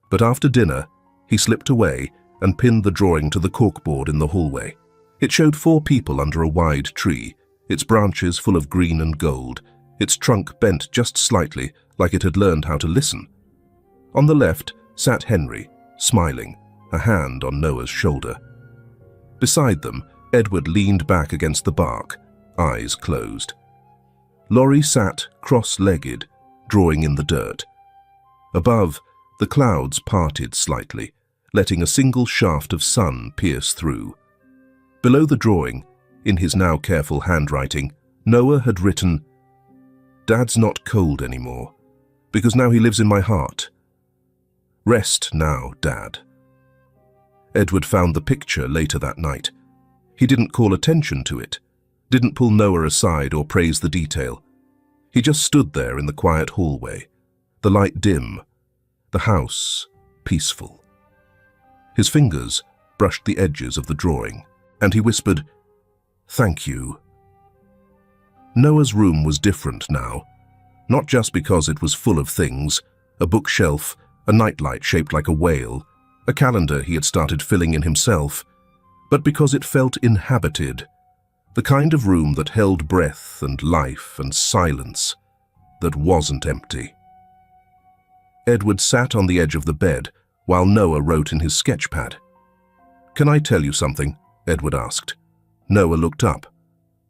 but after dinner, he slipped away and pinned the drawing to the corkboard in the hallway. It showed 4 people under a wide tree, its branches full of green and gold, its trunk bent just slightly like it had learned how to listen. On the left sat Henry, smiling, a hand on Noah's shoulder. Beside them, Edward leaned back against the bark, eyes closed. Laurie sat cross-legged, drawing in the dirt. Above, the clouds parted slightly, letting a single shaft of sun pierce through. Below the drawing, in his now careful handwriting, Noah had written, "Dad's not cold anymore, because now he lives in my heart. Rest now, Dad." Edward found the picture later that night. He didn't call attention to it, didn't pull Noah aside or praise the detail. He just stood there in the quiet hallway, the light dim, the house peaceful. His fingers brushed the edges of the drawing, and he whispered, "Thank you." Noah's room was different now, not just because it was full of things, a bookshelf, a nightlight shaped like a whale, a calendar he had started filling in himself, but because it felt inhabited, the kind of room that held breath and life and silence, that wasn't empty. Edward sat on the edge of the bed while Noah wrote in his sketchpad. "Can I tell you something?" Edward asked. Noah looked up.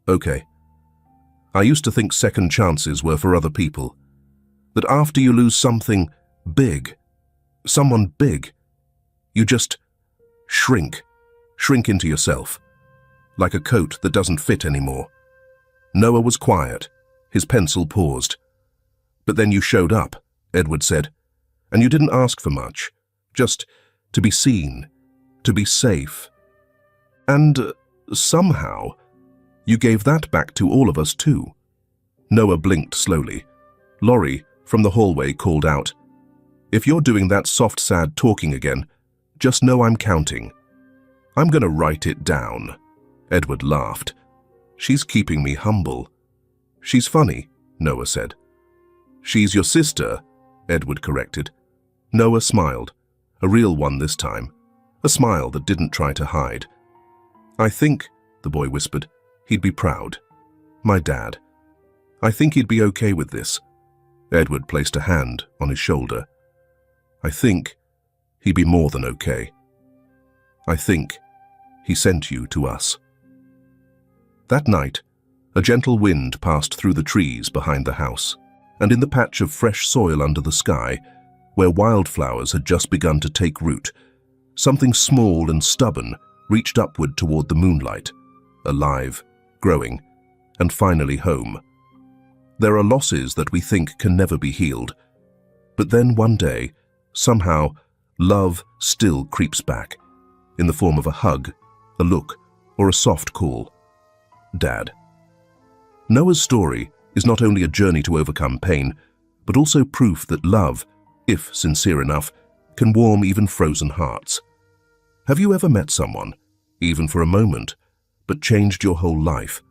"Okay. I used to think second chances were for other people. That after you lose something big, someone big, you just shrink into yourself, like a coat that doesn't fit anymore." Noah was quiet. His pencil paused. "But then you showed up," Edward said, "and you didn't ask for much, just to be seen, to be safe. And somehow, you gave that back to all of us too." Noah blinked slowly. Laurie, from the hallway, called out, "If you're doing that soft, sad talking again, just know I'm counting. I'm gonna write it down." Edward laughed. "She's keeping me humble." "She's funny," Noah said. "She's your sister," Edward corrected. Noah smiled, a real one this time, a smile that didn't try to hide. "I think," the boy whispered, "he'd be proud. My dad. I think he'd be okay with this." Edward placed a hand on his shoulder. "I think he'd be more than okay. I think he sent you to us." That night, a gentle wind passed through the trees behind the house, and in the patch of fresh soil under the sky, where wildflowers had just begun to take root, something small and stubborn reached upward toward the moonlight, alive, growing, and finally home. There are losses that we think can never be healed, but then one day, somehow, love still creeps back, in the form of a hug, a look, or a soft call. Dad. Noah's story is not only a journey to overcome pain, but also proof that love, if sincere enough, can warm even frozen hearts. Have you ever met someone, even for a moment, but changed your whole life?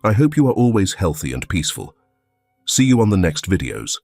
I hope you are always healthy and peaceful. See you on the next videos.